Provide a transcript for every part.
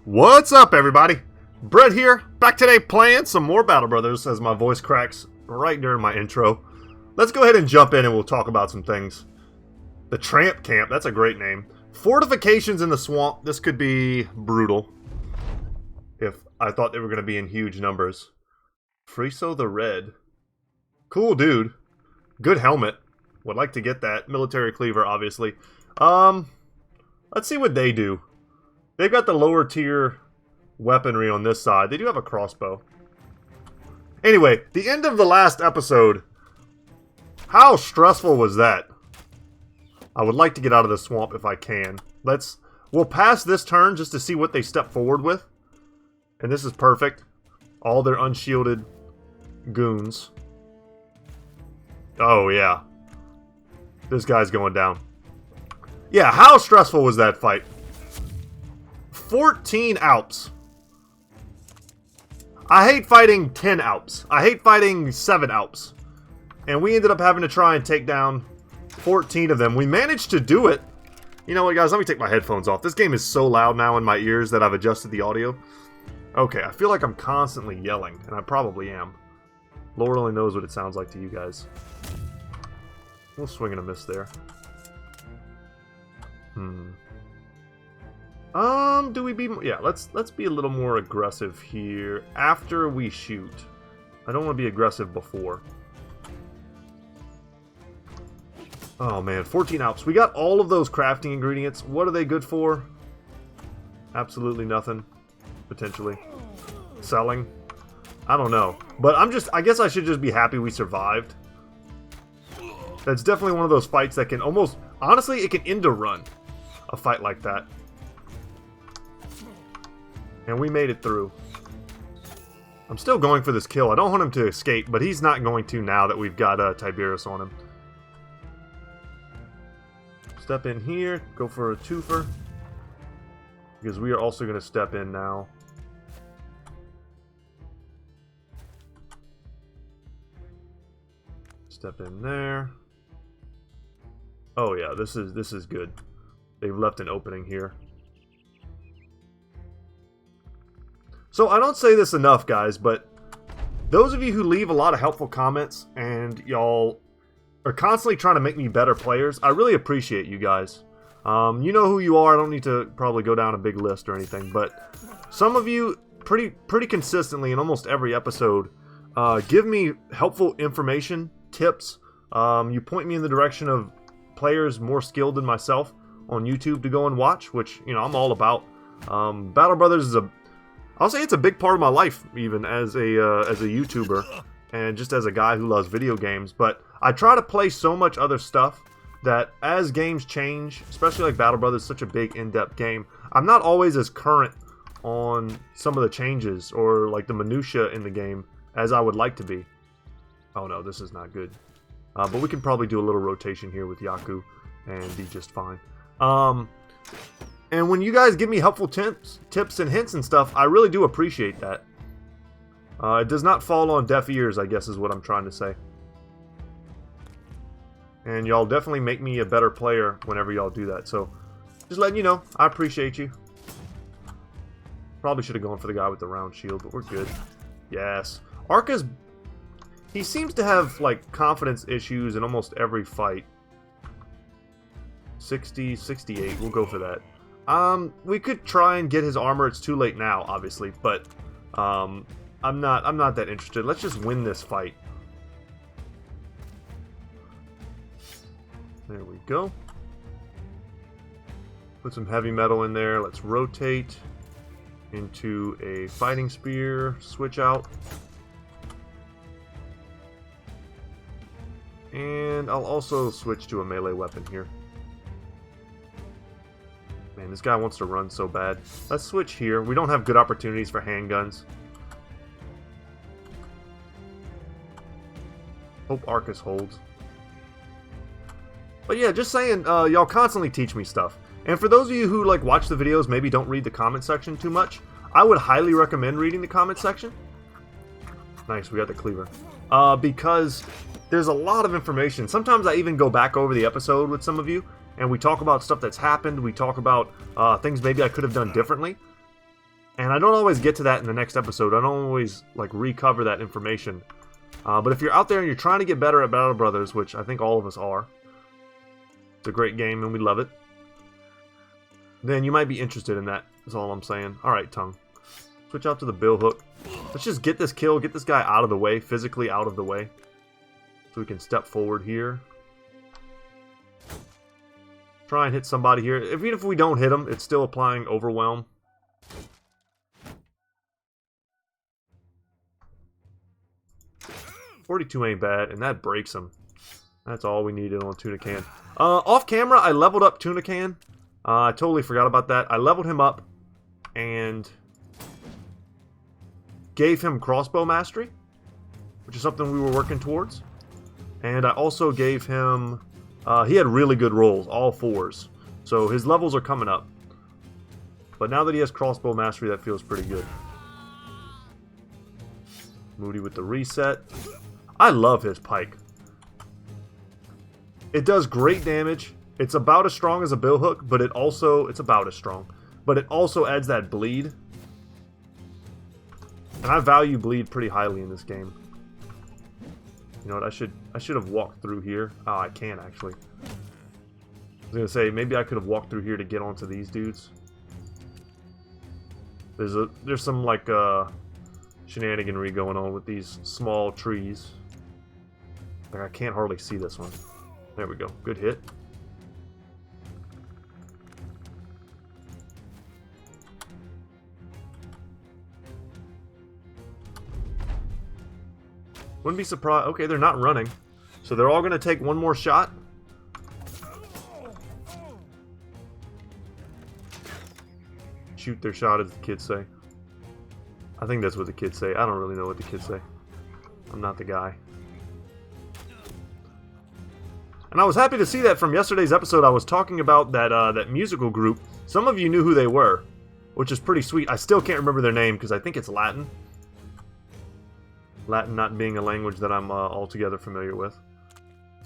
What's up, everybody? Brett here, back today playing some more Battle Brothers as my voice cracks right during my intro. Let's go ahead and jump in and we'll talk about some things. The Tramp Camp, that's a great name. Fortifications in the swamp, this could be brutal. If I thought they were going to be in huge numbers. Friso the Red. Cool dude. Good helmet. Would like to get that. Military cleaver, obviously. Let's see what they do. They've got the lower tier weaponry on this side. They do have a crossbow. Anyway, the end of the last episode. How stressful was that? I would like to get out of the swamp if I can. We'll pass this turn just to see what they step forward with. And this is perfect. All their unshielded goons. Oh, yeah. This guy's going down. Yeah, how stressful was that fight? 14 Alps. I hate fighting 10 Alps. I hate fighting 7 Alps. And we ended up having to try and take down 14 of them. We managed to do it. You know what, guys? Let me take my headphones off. This game is so loud now in my ears that I've adjusted the audio. Okay, I feel like I'm constantly yelling, and I probably am. Lord only knows what it sounds like to you guys. We'll swing and a miss there. Do we be... Yeah, let's be a little more aggressive here after we shoot. I don't want to be aggressive before. Oh, man. 14 Alps. We got all of those crafting ingredients. What are they good for? Absolutely nothing. Potentially. Selling? I don't know. But I guess I should just be happy we survived. That's definitely one of those fights that can almost... Honestly, it can end a run. A fight like that. And we made it through. I'm still going for this kill. I don't want him to escape, but he's not going to now that we've got Tiberius on him. Step in here. Go for a twofer. Because we are also going to step in now. Step in there. Oh yeah, this is good. They've left an opening here. So I don't say this enough, guys, but those of you who leave a lot of helpful comments and y'all are constantly trying to make me better players, I really appreciate you guys. You know who you are. I don't need to probably go down a big list or anything, but some of you pretty consistently in almost every episode give me helpful information, tips. You point me in the direction of players more skilled than myself on YouTube to go and watch, which, you know, I'm all about. Battle Brothers is I'll say it's a big part of my life, even as a YouTuber and just as a guy who loves video games. But I try to play so much other stuff that as games change, especially like Battle Brothers, such a big in-depth game, I'm not always as current on some of the changes or like the minutia in the game as I would like to be. Oh no, this is not good. But we can probably do a little rotation here with Yaku and be just fine. And when you guys give me helpful tips and hints and stuff, I really do appreciate that. It does not fall on deaf ears, I guess is what I'm trying to say. And y'all definitely make me a better player whenever y'all do that. So, just letting you know, I appreciate you. Probably should have gone for the guy with the round shield, but we're good. Yes. Arca's... He seems to have, like, confidence issues in almost every fight. 60, 68, we'll go for that. We could try and get his armor. It's too late now, obviously, but I'm not that interested. Let's just win this fight. There we go. Put some heavy metal in there. Let's rotate into a fighting spear. Switch out. And I'll also switch to a melee weapon here. Man, this guy wants to run so bad. Let's switch here. We don't have good opportunities for handguns. Hope Arcus holds. But yeah, just saying, y'all constantly teach me stuff. And for those of you who like watch the videos, maybe don't read the comment section too much, I would highly recommend reading the comment section. Nice, we got the cleaver. Because there's a lot of information. Sometimes I even go back over the episode with some of you, and we talk about stuff that's happened. We talk about things maybe I could have done differently. And I don't always get to that in the next episode. I don't always like recover that information. But if you're out there and you're trying to get better at Battle Brothers, which I think all of us are, it's a great game and we love it, then you might be interested in that, is all I'm saying. Alright, Tongue. Switch out to the bill hook. Let's just get this kill, get this guy out of the way, physically out of the way. So we can step forward here. Try and hit somebody here. Even if we don't hit him, it's still applying Overwhelm. .42 ain't bad, and that breaks him. That's all we needed on Tuna Can. Off camera, I leveled up Tuna Can. I totally forgot about that. I leveled him up and gave him crossbow mastery, which is something we were working towards. And I also gave him... he had really good rolls, all 4s. So his levels are coming up. But now that he has crossbow mastery, that feels pretty good. Moody with the reset. I love his pike. It does great damage. It's about as strong as a bill hook, but it's about as strong. But it also adds that bleed. And I value bleed pretty highly in this game. You know what, I should have walked through here. Oh, I can actually. I was gonna say, maybe I could have walked through here to get onto these dudes. There's some like shenaniganry going on with these small trees. Like I can't hardly see this one. There we go. Good hit. Wouldn't be surprised. Okay, they're not running. So they're all going to take one more shot. Shoot their shot, as the kids say. I think that's what the kids say. I don't really know what the kids say. I'm not the guy. And I was happy to see that from yesterday's episode. I was talking about that that musical group. Some of you knew who they were, which is pretty sweet. I still can't remember their name because I think it's Latin. Latin not being a language that I'm altogether familiar with.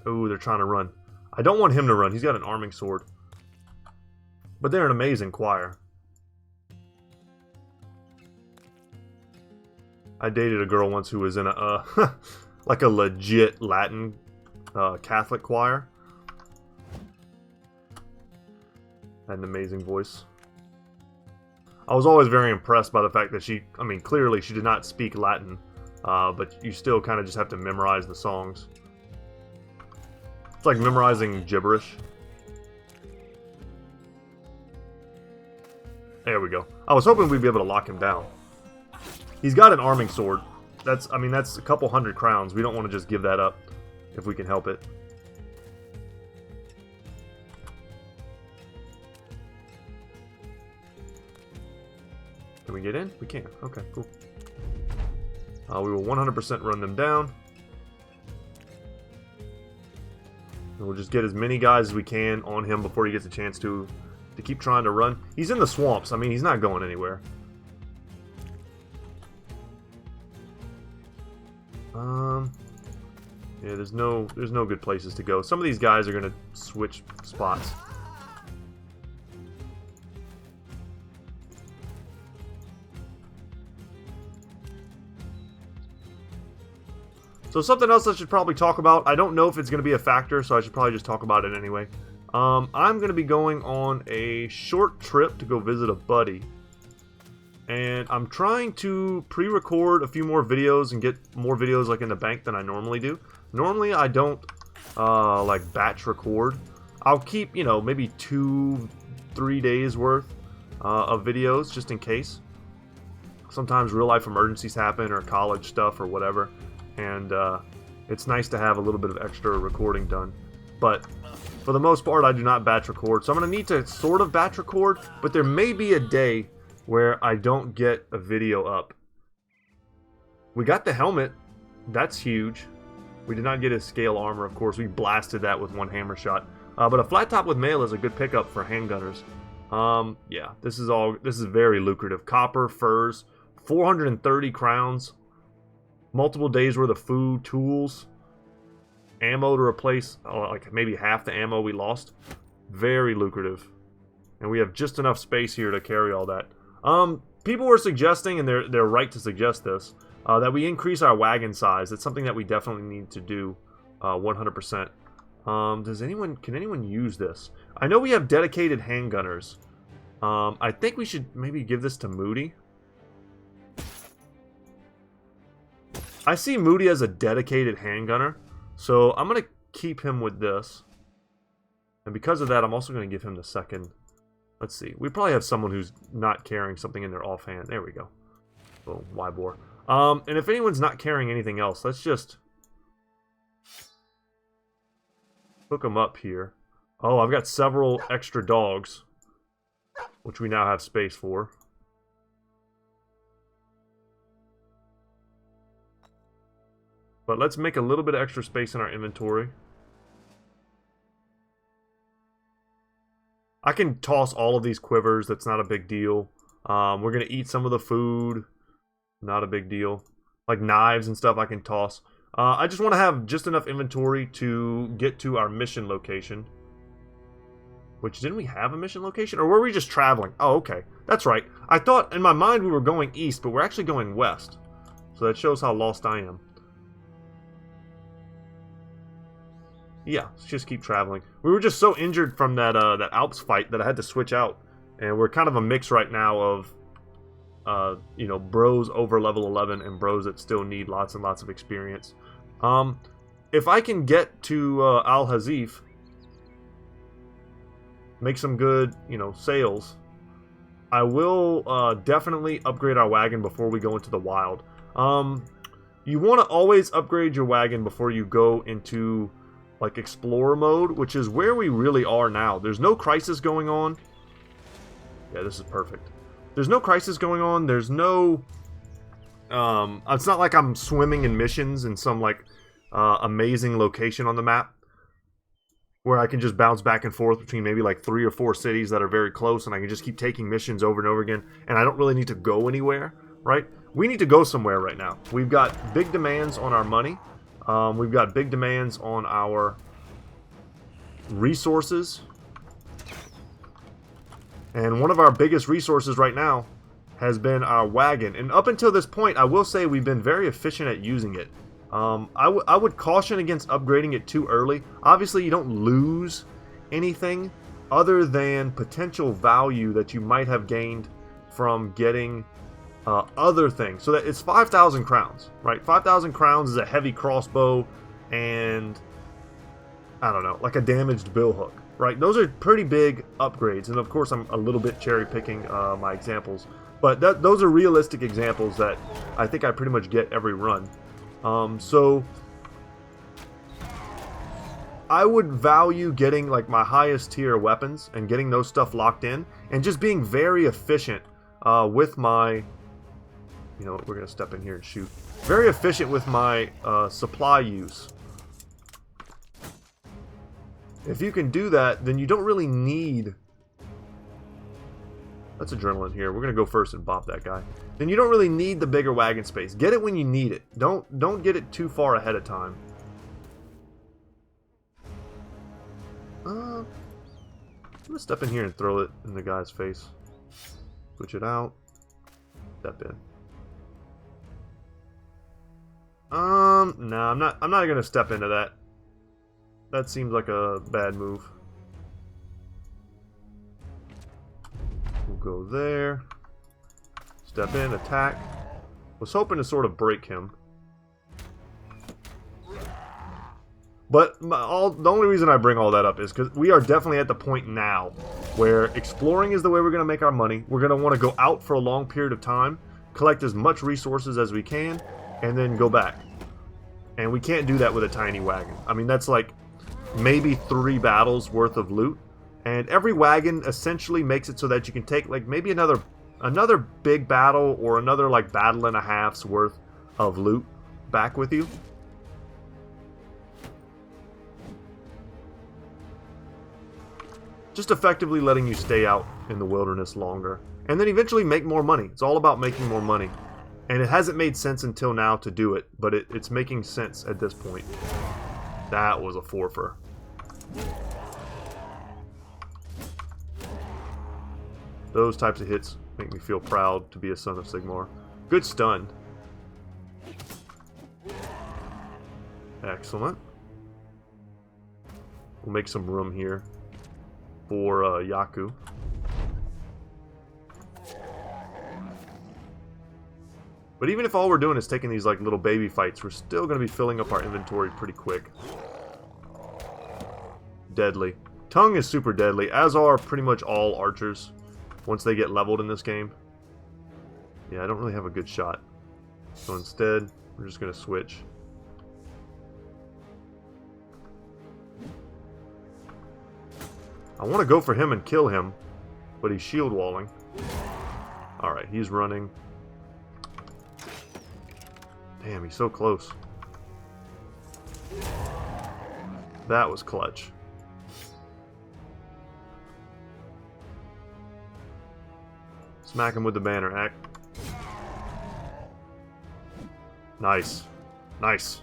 Ooh, they're trying to run. I don't want him to run. He's got an arming sword. But they're an amazing choir. I dated a girl once who was in a like a legit Latin Catholic choir. Had an amazing voice. I was always very impressed by the fact that she, I mean, clearly she did not speak Latin, but you still kind of just have to memorize the songs. It's like memorizing gibberish. There we go. I was hoping we'd be able to lock him down. He's got an arming sword. That's, I mean, that's a couple hundred crowns. We don't want to just give that up if we can help it. Can we get in? We can. Okay, cool. We will 100% run them down. And we'll just get as many guys as we can on him before he gets a chance to keep trying to run. He's in the swamps. I mean, he's not going anywhere. Yeah, there's no good places to go. Some of these guys are gonna switch spots. So something else I should probably talk about. I don't know if it's going to be a factor, so I should probably just talk about it anyway. I'm going to be going on a short trip to go visit a buddy. And I'm trying to pre-record a few more videos and get more videos like in the bank than I normally do. Normally I don't like batch record. I'll keep, you know, maybe 2-3 days worth of videos just in case. Sometimes real life emergencies happen or college stuff or whatever. And it's nice to have a little bit of extra recording done. But for the most part, I do not batch record. So I'm going to need to sort of batch record, but there may be a day where I don't get a video up. We got the helmet. That's huge. We did not get his scale armor, of course. We blasted that with one hammer shot. But a flat top with mail is a good pickup for handgunners. Yeah, this is very lucrative. Copper, furs, 430 crowns. Multiple days worth of food, tools, ammo to replace like maybe half the ammo we lost. Very lucrative. And we have just enough space here to carry all that. people were suggesting, and they're right to suggest this, that we increase our wagon size. It's something that we definitely need to do 100%. Can anyone use this? I know we have dedicated handgunners. I think we should maybe give this to Moody. I see Moody as a dedicated handgunner, so I'm going to keep him with this. And because of that, I'm also going to give him the second. Let's see. We probably have someone who's not carrying something in their offhand. There we go. Little Y-bore. And if anyone's not carrying anything else, let's just hook them up here. Oh, I've got several extra dogs, which we now have space for. But let's make a little bit of extra space in our inventory. I can toss all of these quivers. That's not a big deal. We're going to eat some of the food. Not a big deal. Like knives and stuff I can toss. I just want to have just enough inventory to get to our mission location. Which, didn't we have a mission location? Or were we just traveling? Oh, okay. That's right. I thought in my mind we were going east, but we're actually going west. So that shows how lost I am. Yeah, let's just keep traveling. We were just so injured from that that Alps fight that I had to switch out. And we're kind of a mix right now of, you know, bros over level 11 and bros that still need lots and lots of experience. If I can get to Al-Hazif, make some good, you know, sales, I will definitely upgrade our wagon before we go into the wild. You want to always upgrade your wagon before you go into like explorer mode, which is where we really are now. There's no crisis going on. Yeah, this is perfect. There's no crisis going on. There's no it's not like I'm swimming in missions in some like amazing location on the map where I can just bounce back and forth between maybe like 3 or 4 cities that are very close, and I can just keep taking missions over and over again, and I don't really need to go anywhere, right? We need to go somewhere right now. We've got big demands on our money. We've got big demands on our resources. And one of our biggest resources right now has been our wagon. And up until this point, I will say we've been very efficient at using it. I would caution against upgrading it too early. Obviously, you don't lose anything other than potential value that you might have gained from getting other things. So that it's 5,000 crowns, right? 5,000 crowns is a heavy crossbow and, I don't know, like a damaged billhook, right? Those are pretty big upgrades. And of course, I'm a little bit cherry picking my examples. But those are realistic examples that I think I pretty much get every run. So I would value getting like my highest tier weapons and getting those stuff locked in and just being very efficient with my, you know, we're going to step in here and shoot. Very efficient with my supply use. If you can do that, then you don't really need... That's adrenaline here. We're going to go first and bop that guy. Then you don't really need the bigger wagon space. Get it when you need it. Don't get it too far ahead of time. I'm going to step in here and throw it in the guy's face. Switch it out. Step in. No, I'm not going to step into that. That seems like a bad move. We'll go there. Step in, attack. Was hoping to sort of break him. But the only reason I bring all that up is because we are definitely at the point now where exploring is the way we're going to make our money. We're going to want to go out for a long period of time, collect as much resources as we can, and then go back. And we can't do that with a tiny wagon. I mean, that's like maybe 3 battles worth of loot. And every wagon essentially makes it so that you can take like maybe another big battle or another like battle and a half's worth of loot back with you. Just effectively letting you stay out in the wilderness longer. And then eventually make more money. It's all about making more money. And it hasn't made sense until now to do it, but it's making sense at this point. That was a forfer. Those types of hits Make me feel proud to be a son of Sigmar. Good stun. Excellent. We'll make some room here for Yaku. But even if all we're doing is taking these like little baby fights, we're still going to be filling up our inventory pretty quick. Deadly. Tongue is super deadly, as are pretty much all archers once they get leveled in this game. Yeah, I don't really have a good shot. So instead, we're just going to switch. I want to go for him and kill him, but he's shield walling. Alright, he's running. Damn, he's so close. That was clutch. Smack him with the banner axe. Nice. Nice.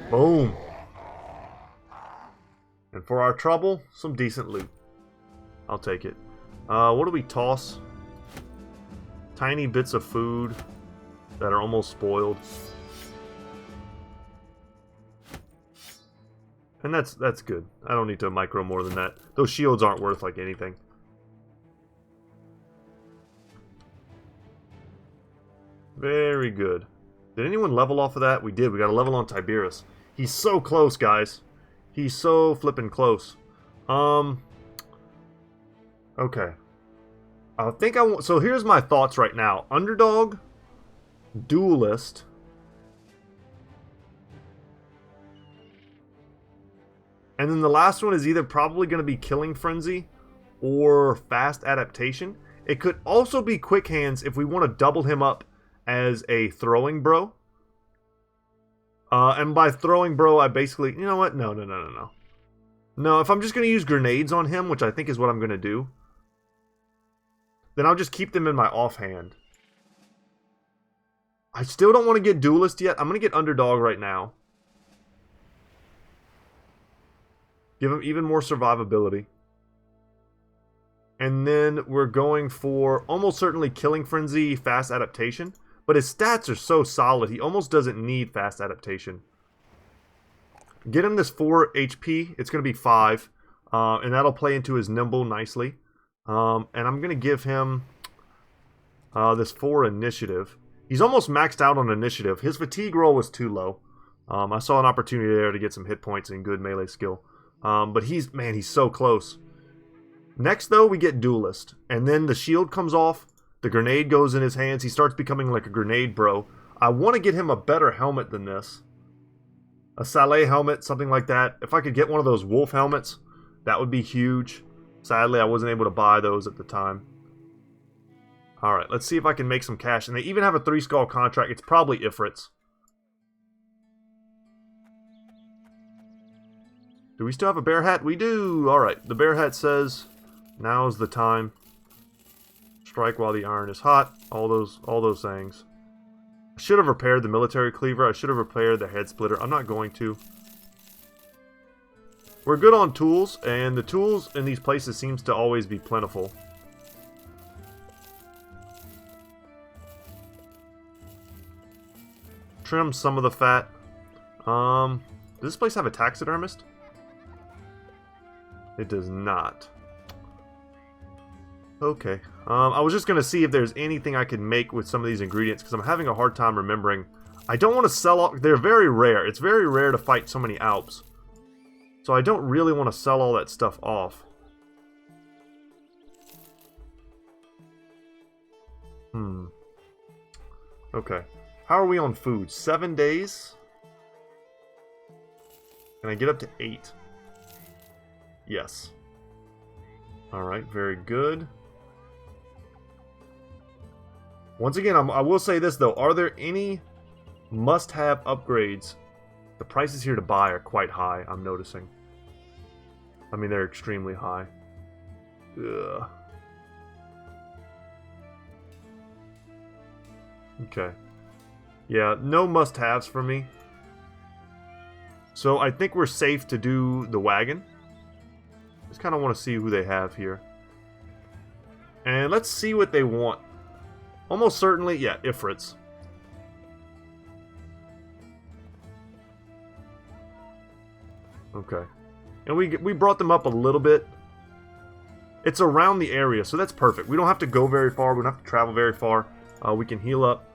Boom. And for our trouble, some decent loot. I'll take it. What do we toss? Tiny bits of food that are almost spoiled. And that's good. I don't need to micro more than that. Those shields aren't worth like anything. Very good. Did anyone level off of that? We did. We got a level on Tiberius. He's so close, guys. He's so flippin' close. Okay. I think I want... So here's my thoughts right now. Underdog. Duelist. And then the last one is either probably going to be Killing Frenzy or Fast Adaptation. It could also be Quick Hands if we want to double him up as a Throwing Bro. And by Throwing Bro, I basically... You know what? No. No, if I'm just going to use grenades on him, which I think is what I'm going to do, then I'll just keep them in my offhand. I still don't want to get Duelist yet. I'm going to get Underdog right now. Give him even more survivability. And then we're going for almost certainly Killing Frenzy, Fast Adaptation. But his stats are so solid, he almost doesn't need Fast Adaptation. Get him this 4 HP. It's going to be 5. And that'll play into his Nimble nicely. And I'm going to give him this 4 Initiative. He's almost maxed out on Initiative. His Fatigue roll was too low. I saw an opportunity there to get some hit points and good melee skill. But he's so close. Next, though, we get Duelist. And then the shield comes off. The grenade goes in his hands. He starts becoming like a grenade bro. I want to get him a better helmet than this. A Saleh helmet, something like that. If I could get one of those wolf helmets, that would be huge. Sadly, I wasn't able to buy those at the time. Alright, let's see if I can make some cash. And they even have a 3-skull contract. It's probably Ifrits. Do we still have a bear hat? We do! Alright, the bear hat says, now's the time. Strike while the iron is hot. All those things. I should have repaired the military cleaver. I should have repaired the head splitter. I'm not going to. We're good on tools, and the tools in these places seems to always be plentiful. Trim some of the fat. Does this place have a taxidermist? It does not. Okay. I was just going to see if there's anything I can make with some of these ingredients, because I'm having a hard time remembering. I don't want to sell all... They're very rare. It's very rare to fight so many Alps. So I don't really want to sell all that stuff off. Okay. How are we on food? 7 days? Can I get up to 8? Yes. Alright, very good. Once again, I will say this though. Are there any must-have upgrades? The prices here to buy are quite high, I'm noticing. I mean, they're extremely high. Ugh. Okay. Yeah, no must-haves for me. So I think we're safe to do the wagon. Just kind of want to see who they have here. And let's see what they want. Almost certainly, yeah, ifrits. Okay. And we brought them up a little bit. It's around the area, so that's perfect. We don't have to go very far. We don't have to travel very far. We can heal up.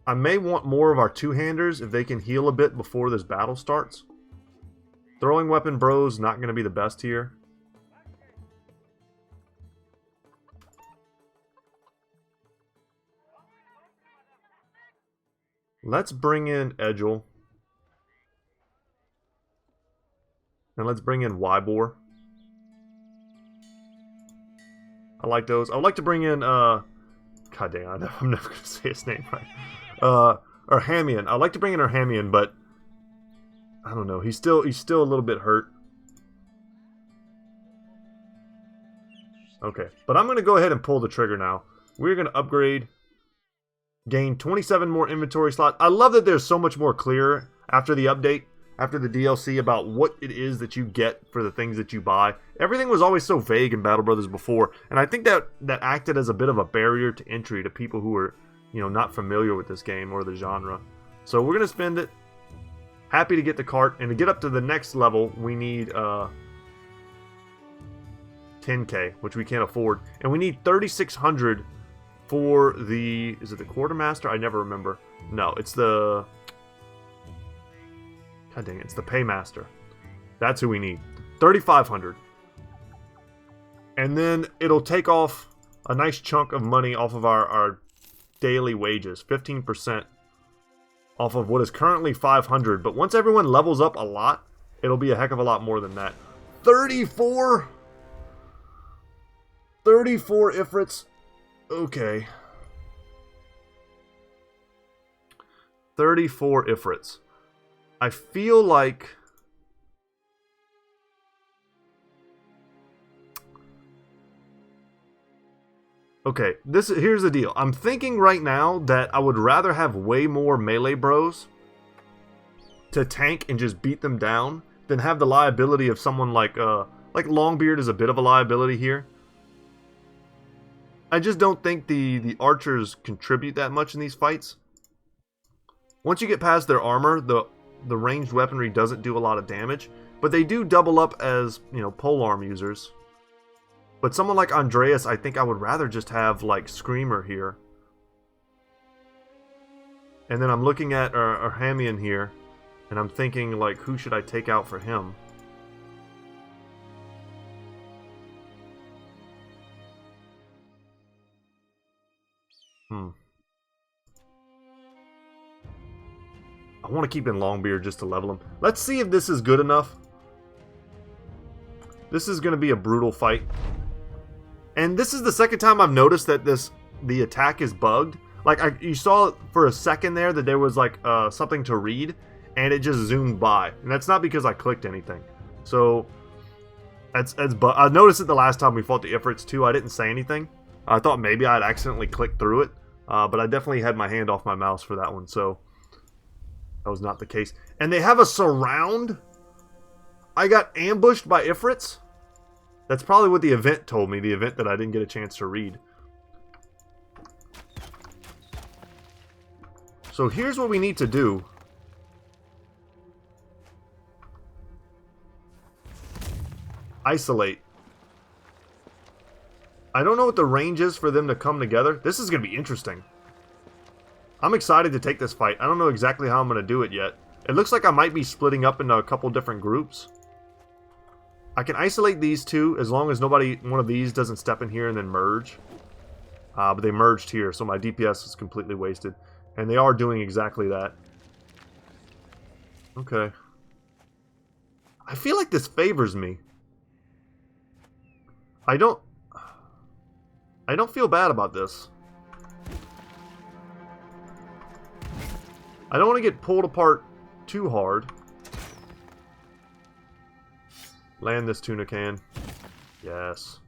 I may want more of our two-handers if they can heal a bit before this battle starts. Throwing weapon bros not going to be the best here. Let's bring in Edgel. And let's bring in Wybor. I like those. I would like to bring in, God dang, I'm never going to say his name right. Urhamian. I'd like to bring in Urhamian, but I don't know. He's still a little bit hurt. Okay, but I'm going to go ahead and pull the trigger now. We're going to upgrade. Gain 27 more inventory slots. I love that there's so much more clear after the update, after the DLC, about what it is that you get for the things that you buy. Everything was always so vague in Battle Brothers before, and I think that acted as a bit of a barrier to entry to people who are, you know, not familiar with this game or the genre. So we're going to spend it. Happy to get the cart, and to get up to the next level, we need 10k, which we can't afford, and we need 3,600 for the, is it the quartermaster? I never remember. No, it's the, God dang it, it's the paymaster. That's who we need. 3,500. And then it'll take off a nice chunk of money off of our daily wages. 15% off of what is currently 500. But once everyone levels up a lot, it'll be a heck of a lot more than that. 34 ifrits. Okay. 34 ifrits. I feel like okay, here's the deal. I'm thinking right now that I would rather have way more melee bros to tank and just beat them down than have the liability of someone like Longbeard is a bit of a liability here. I just don't think the archers contribute that much in these fights. Once you get past their armor, the ranged weaponry doesn't do a lot of damage, but they do double up as, you know, polearm users. But someone like Andreas, I think I would rather just have like Screamer here. And then I'm looking at Urhamian here, and I'm thinking like, who should I take out for him? I want to keep in Longbeard just to level him. Let's see if this is good enough. This is going to be a brutal fight. And this is the second time I've noticed that the attack is bugged. Like, you saw for a second there that there was like something to read, and it just zoomed by. And that's not because I clicked anything. So, I noticed it the last time we fought the Ifrits too. I didn't say anything. I thought maybe I'd accidentally clicked through it. But I definitely had my hand off my mouse for that one, so that was not the case. And they have a surround? I got ambushed by Ifrits? That's probably what the event told me, the event that I didn't get a chance to read. So here's what we need to do. Isolate. I don't know what the range is for them to come together. This is going to be interesting. I'm excited to take this fight. I don't know exactly how I'm going to do it yet. It looks like I might be splitting up into a couple different groups. I can isolate these two as long as one of these doesn't step in here and then merge. But they merged here, so my DPS is completely wasted. And they are doing exactly that. Okay. I feel like this favors me. I don't feel bad about this. I don't want to get pulled apart too hard. Land this tuna can. Yes.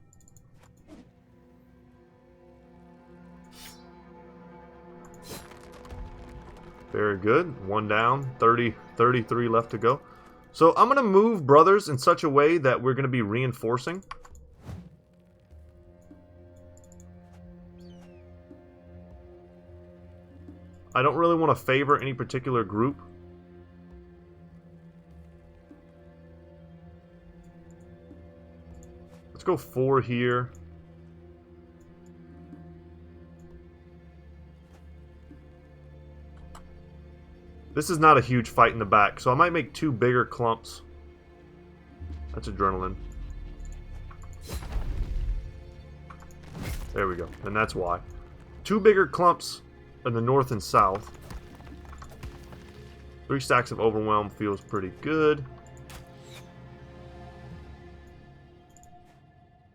Very good. One down. 33 left to go. So I'm going to move brothers in such a way that we're going to be reinforcing. I don't really want to favor any particular group. Let's go 4 here. This is not a huge fight in the back, so I might make 2 bigger clumps. That's adrenaline. There we go, and that's why. 2 bigger clumps in the north and south. 3 stacks of overwhelm feels pretty good.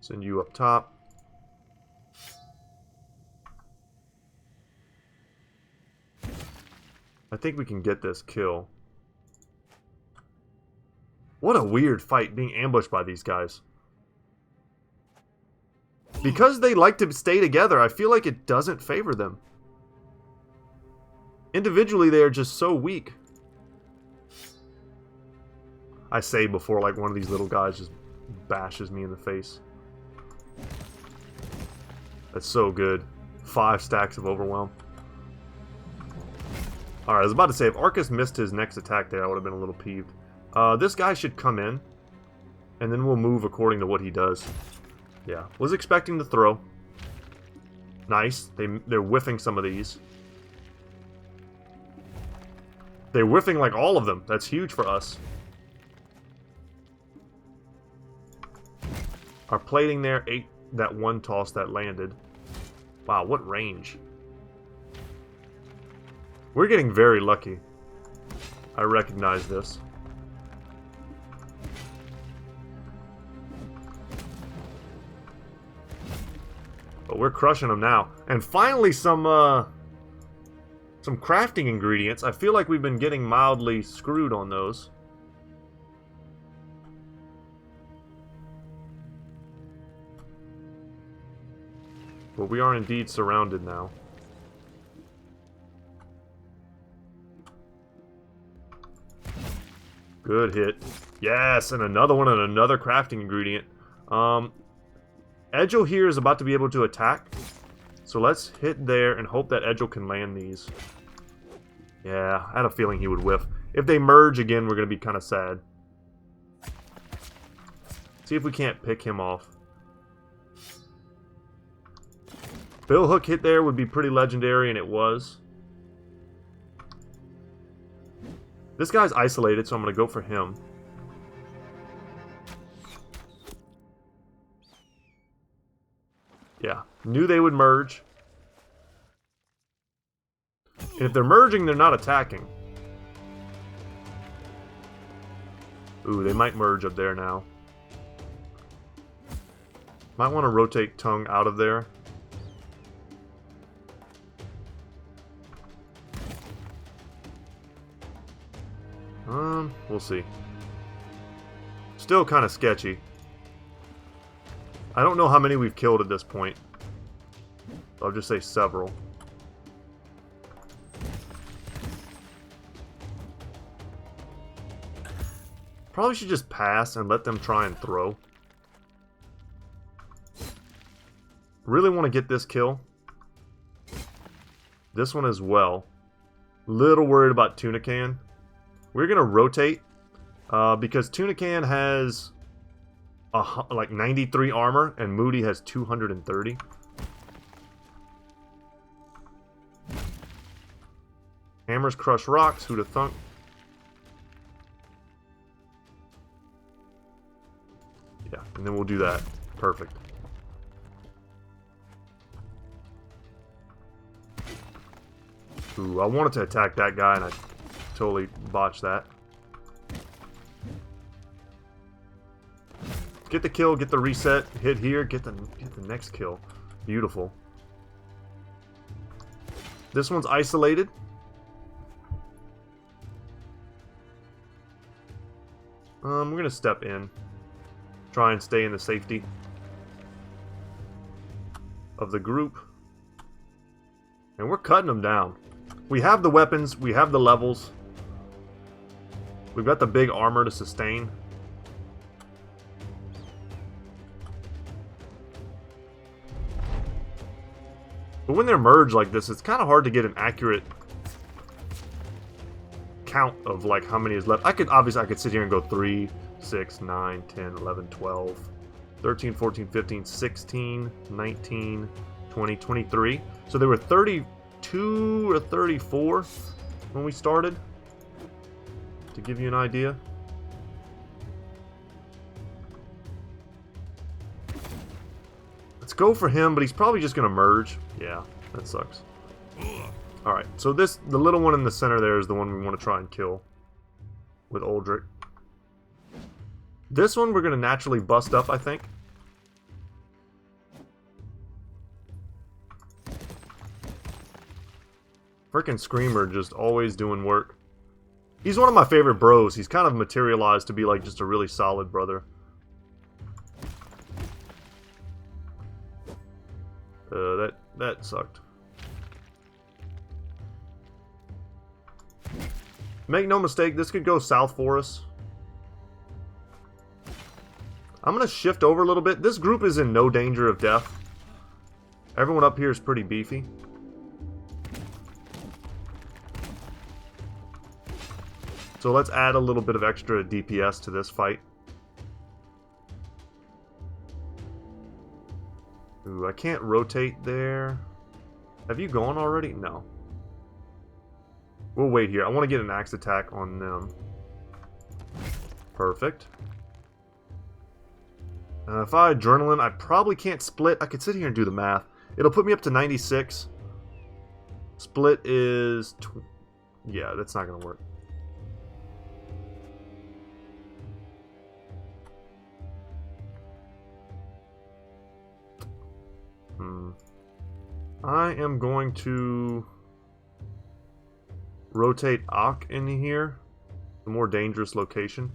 Send you up top. I think we can get this kill. What a weird fight, being ambushed by these guys. Because they like to stay together, I feel like it doesn't favor them. Individually, they are just so weak. I say before like one of these little guys just bashes me in the face. That's so good. 5 stacks of overwhelm. Alright, I was about to say, if Arcus missed his next attack there, I would have been a little peeved. This guy should come in, and then we'll move according to what he does. Yeah, was expecting the throw. Nice. They're whiffing some of these. They're whiffing like all of them. That's huge for us. Our plating there ate that one toss that landed. Wow, what range. We're getting very lucky. I recognize this. But we're crushing them now. And finally some crafting ingredients. I feel like we've been getting mildly screwed on those. But we are indeed surrounded now. Good hit. Yes, and another one and another crafting ingredient. Edgel here is about to be able to attack. So let's hit there and hope that Edgel can land these. Yeah, I had a feeling he would whiff. If they merge again, we're going to be kind of sad. See if we can't pick him off. Billhook hit there would be pretty legendary, and it was. This guy's isolated, so I'm going to go for him. Yeah, knew they would merge. And if they're merging, they're not attacking. Ooh, they might merge up there now. Might want to rotate Tongue out of there. We'll see. Still kind of sketchy. I don't know how many we've killed at this point. I'll just say several. Probably should just pass and let them try and throw. Really want to get this kill. This one as well. Little worried about Tunican. We're going to rotate because Tunican has like 93 armor and Moody has 230. Hammers crush rocks. Who'd have thunk? Yeah, and then we'll do that. Perfect. Ooh, I wanted to attack that guy and I totally botched that. Get the kill, get the reset, hit here, get the next kill. Beautiful. This one's isolated. We're gonna step in. Try and stay in the safety of the group. And we're cutting them down. We have the weapons, we have the levels. We've got the big armor to sustain. But when they're merged like this, it's kind of hard to get an accurate count of like how many is left. Obviously I could sit here and go 3, 6, 9, 10, 11, 12, 13, 14, 15, 16, 19, 20, 23. So there were 32 or 34 when we started, to give you an idea. Let's go for him, but he's probably just going to merge. Yeah, that sucks. Alright, so the little one in the center there is the one we want to try and kill with Uldric. This one we're going to naturally bust up, I think. Frickin' Screamer just always doing work. He's one of my favorite bros. He's kind of materialized to be like just a really solid brother. That sucked. Make no mistake, this could go south for us. I'm going to shift over a little bit. This group is in no danger of death. Everyone up here is pretty beefy. So let's add a little bit of extra DPS to this fight. Ooh, I can't rotate there. Have you gone already? No. We'll wait here. I want to get an axe attack on them. Perfect. If I adrenaline, I probably can't split. I could sit here and do the math. It'll put me up to 96. Split is... yeah, that's not going to work. I am going to rotate Ak in here, the more dangerous location.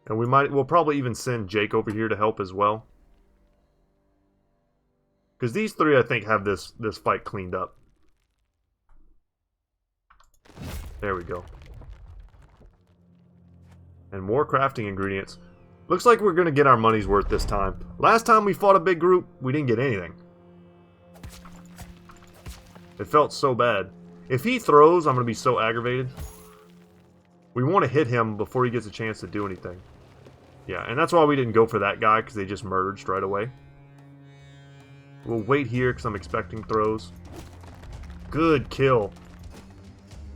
And we'll probably even send Jake over here to help as well. Because these three, I think, have this fight cleaned up. There we go. And more crafting ingredients. Looks like we're going to get our money's worth this time. Last time we fought a big group, we didn't get anything. It felt so bad. If he throws, I'm going to be so aggravated. We want to hit him before he gets a chance to do anything. Yeah, and that's why we didn't go for that guy, because they just merged right away. We'll wait here, because I'm expecting throws. Good kill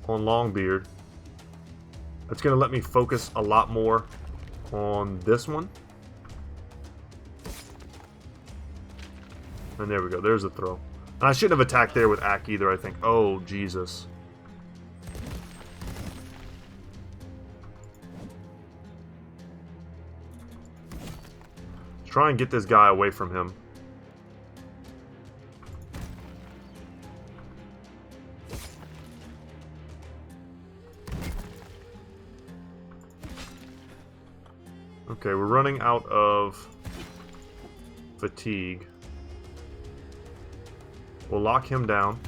on Longbeard. That's going to let me focus a lot more on this one. And there we go. There's a throw. And I shouldn't have attacked there with Ak either, I think. Oh, Jesus. Let's try and get this guy away from him. Okay, we're running out of fatigue. We'll lock him down.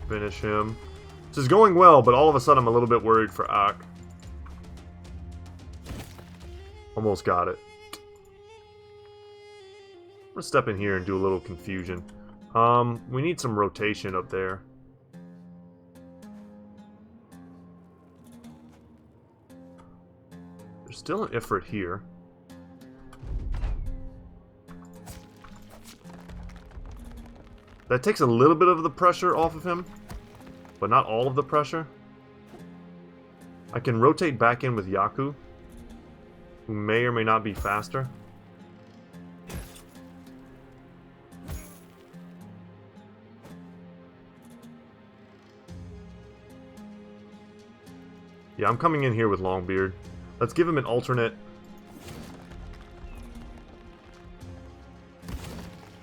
Finish him. This is going well, but all of a sudden I'm a little bit worried for Ak. Almost got it. I'm gonna step in here and do a little confusion. We need some rotation up there. There's still an ifrit here. That takes a little bit of the pressure off of him, but not all of the pressure. I can rotate back in with Yaku, who may or may not be faster. Yeah, I'm coming in here with Longbeard. Let's give him an alternate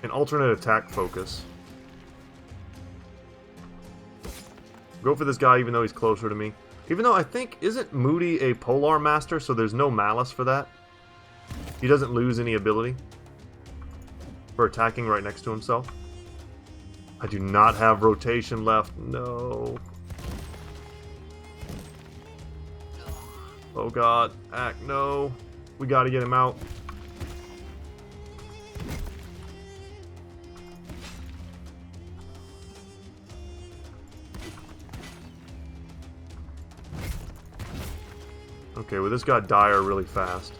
attack focus. Go for this guy even though he's closer to me. Even though I think, isn't Moody a Polar Master, so there's no malice for that? He doesn't lose any ability for attacking right next to himself. I do not have rotation left. No. Oh god. Ack, no. We gotta get him out. Okay, well this got dire really fast.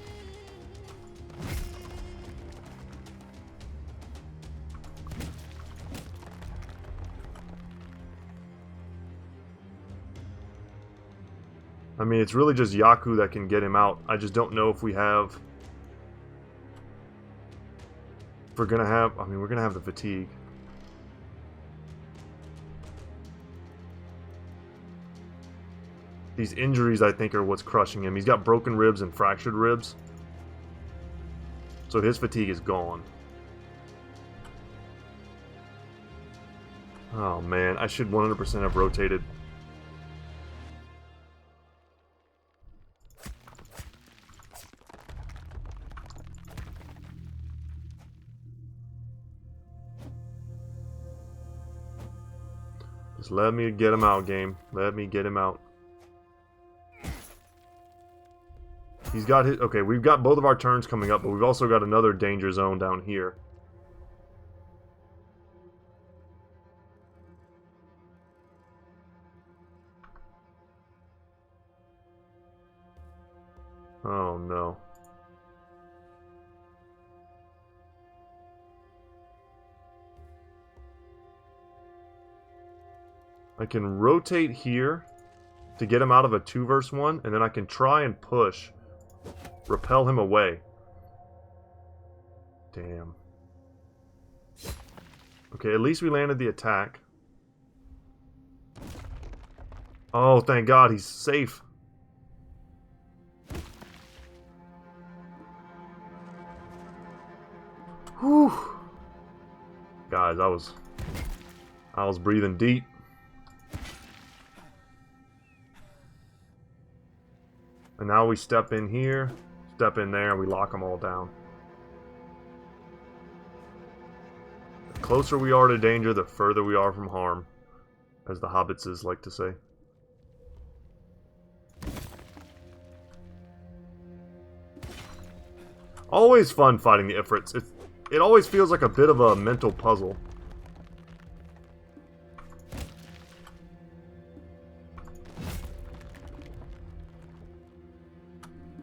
I mean, it's really just Yaku that can get him out. I just don't know if we have... If we're gonna have... I mean, we're gonna have the fatigue. These injuries, I think, are what's crushing him. He's got broken ribs and fractured ribs. So his fatigue is gone. Oh, man. I should 100% have rotated. Just let me get him out, game. Let me get him out. He's got his... Okay, we've got both of our turns coming up, but we've also got another danger zone down here. Oh, no. I can rotate here to get him out of a 2 versus 1, and then I can try and push, repel him away. Damn. Okay, at least we landed the attack. Oh, thank God, he's safe. Whew. Guys, I was breathing deep. And now we step in here, step in there, and we lock them all down. The closer we are to danger, the further we are from harm, as the hobbitses like to say. Always fun fighting the ifrits. It always feels like a bit of a mental puzzle.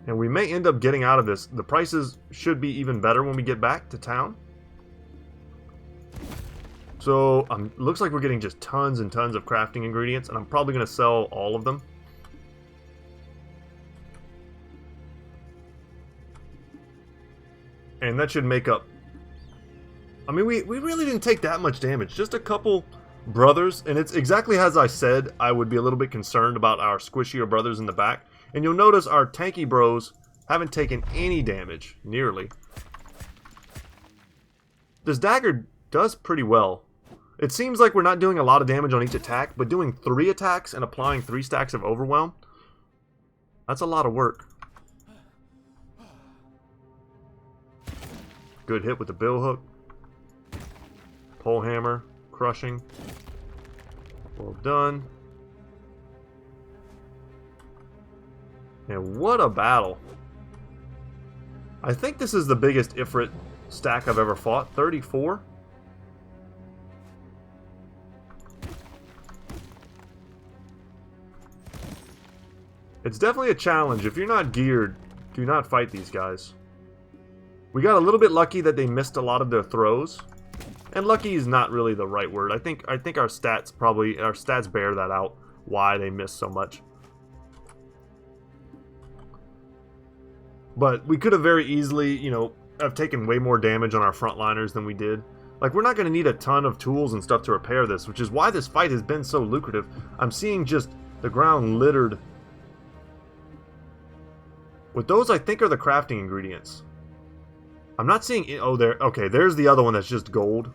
And we may end up getting out of this. The prices should be even better when we get back to town. So, looks like we're getting just tons and tons of crafting ingredients, and I'm probably going to sell all of them. And that should make up... I mean, we really didn't take that much damage. Just a couple brothers, and it's exactly as I said. I would be a little bit concerned about our squishier brothers in the back. And you'll notice our tanky bros haven't taken any damage, nearly. This dagger does pretty well. It seems like we're not doing a lot of damage on each attack, but doing 3 attacks and applying 3 stacks of overwhelm, that's a lot of work. Good hit with the bill hook. Pole hammer, crushing. Well done. And what a battle. I think this is the biggest Ifrit stack I've ever fought. 34. It's definitely a challenge. If you're not geared, do not fight these guys. We got a little bit lucky that they missed a lot of their throws. And lucky is not really the right word. I think our stats bear that out, why they missed so much. But we could have very easily, you know, have taken way more damage on our frontliners than we did. Like, we're not going to need a ton of tools and stuff to repair this, which is why this fight has been so lucrative. I'm seeing just the ground littered with those. I think are the crafting ingredients. I'm not seeing... Oh, there. Okay, there's the other one that's just gold.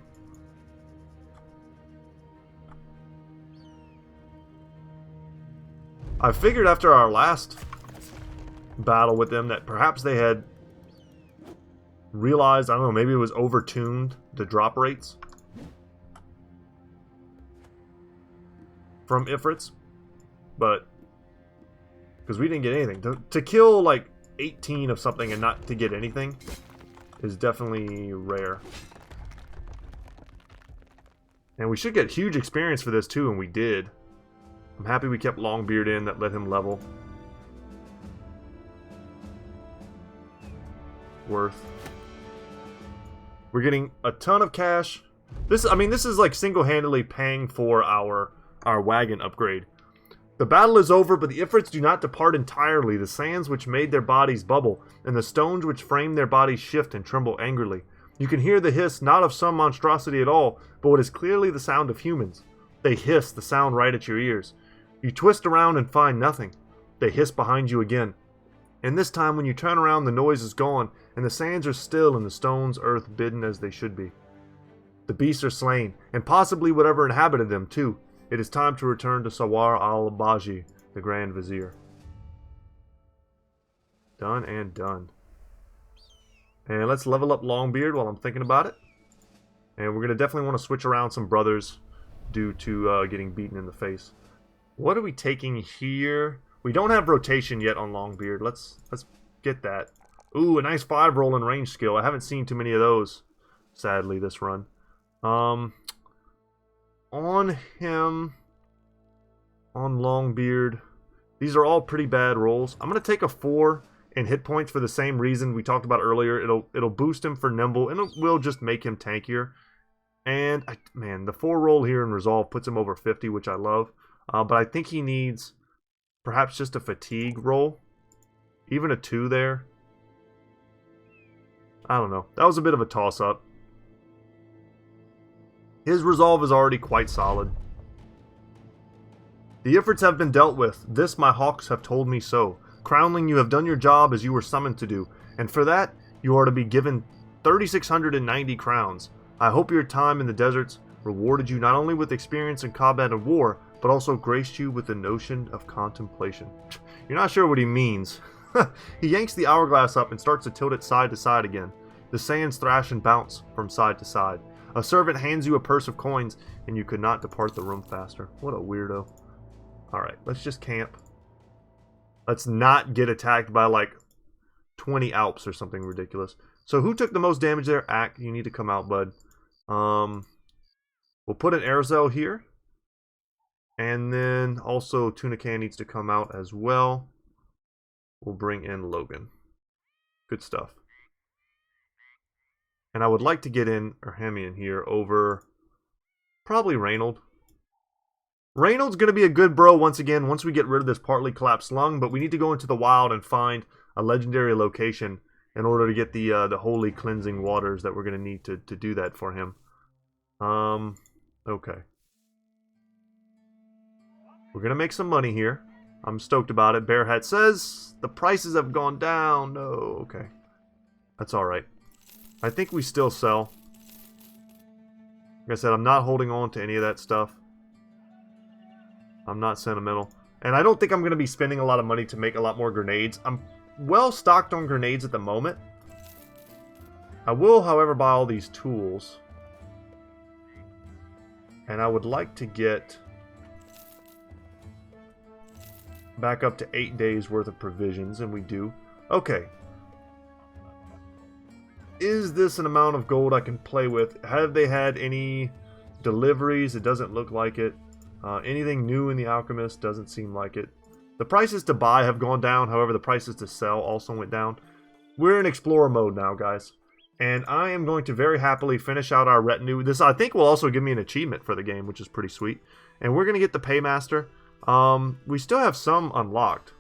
I figured after our last battle with them that perhaps they had realized, I don't know, maybe it was overtuned the drop rates from ifrits, but because we didn't get anything. To kill like 18 of something and not to get anything is definitely rare. And we should get huge experience for this too, and we did. I'm happy we kept Longbeard in, that let him level. Worth. We're getting a ton of cash. This is like single-handedly paying for our wagon upgrade. The battle is over, but the Ifrits do not depart entirely. The sands which made their bodies bubble, and the stones which framed their bodies shift and tremble angrily. You can hear the hiss, not of some monstrosity at all, but what is clearly the sound of humans. They hiss, the sound right at your ears. You twist around and find nothing. They hiss behind you again. And this time when you turn around, the noise is gone, and the sands are still and the stones earth bidden as they should be. The beasts are slain, and possibly whatever inhabited them too. It is time to return to Sawar al-Baji, the Grand Vizier. Done and done. And let's level up Longbeard while I'm thinking about it. And we're going to definitely want to switch around some brothers due to getting beaten in the face. What are we taking here? We don't have rotation yet on Longbeard. Let's get that. Ooh, a nice 5 roll and range skill. I haven't seen too many of those, sadly, this run. On him, on Longbeard, these are all pretty bad rolls. I'm going to take a 4 in hit points for the same reason we talked about earlier. It'll boost him for nimble, and it will just make him tankier. And, man, the 4 roll here in Resolve puts him over 50, which I love. But I think he needs perhaps just a fatigue roll. Even a 2 there. I don't know. That was a bit of a toss-up. His resolve is already quite solid. The Ifrits have been dealt with. This my hawks have told me so. Crownling, you have done your job as you were summoned to do, and for that you are to be given 3,690 crowns. I hope your time in the deserts rewarded you not only with experience in combat and war, but also graced you with the notion of contemplation. You're not sure what he means. He yanks the hourglass up and starts to tilt it side to side again. The sands thrash and bounce from side to side. A servant hands you a purse of coins, and you could not depart the room faster. What a weirdo. Alright, let's just camp. Let's not get attacked by like 20 Alps or something ridiculous. So who took the most damage there? Ack, you need to come out, bud. We'll put an Airzel here. And then also Tunican needs to come out as well. We'll bring in Logan. Good stuff. And I would like to get in Erhemion here over probably Reynold. Reynold's going to be a good bro once again once we get rid of this partly collapsed lung, but we need to go into the wild and find a legendary location in order to get the holy cleansing waters that we're going to need to do that for him. Okay. We're going to make some money here. I'm stoked about it. Bear Hat says the prices have gone down. No, okay. That's alright. I think we still sell. Like I said, I'm not holding on to any of that stuff. I'm not sentimental. And I don't think I'm going to be spending a lot of money to make a lot more grenades. I'm well stocked on grenades at the moment. I will, however, buy all these tools. And I would like to get back up to 8 days worth of provisions, and we do. Okay. Is this an amount of gold I can play with? Have they had any deliveries? It doesn't look like it. Anything new in the Alchemist? Doesn't seem like it. The prices to buy have gone down, however the prices to sell also went down. We're in Explorer mode now, guys. And I am going to very happily finish out our retinue. This, I think, will also give me an achievement for the game, which is pretty sweet. And we're going to get the Paymaster. We still have some unlocked.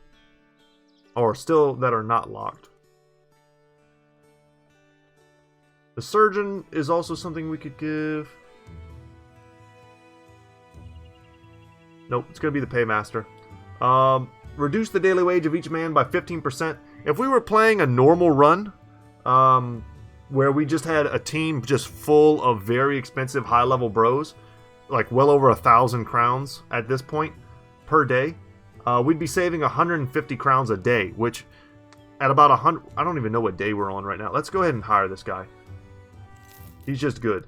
Or still that are not locked. The Surgeon is also something we could give. Nope, it's going to be the Paymaster. Reduce the daily wage of each man by 15%. If we were playing a normal run, where we just had a team just full of very expensive high-level bros, like well over 1,000 crowns at this point per day, we'd be saving 150 crowns a day, which at about 100... I don't even know what day we're on right now. Let's go ahead and hire this guy. He's just good.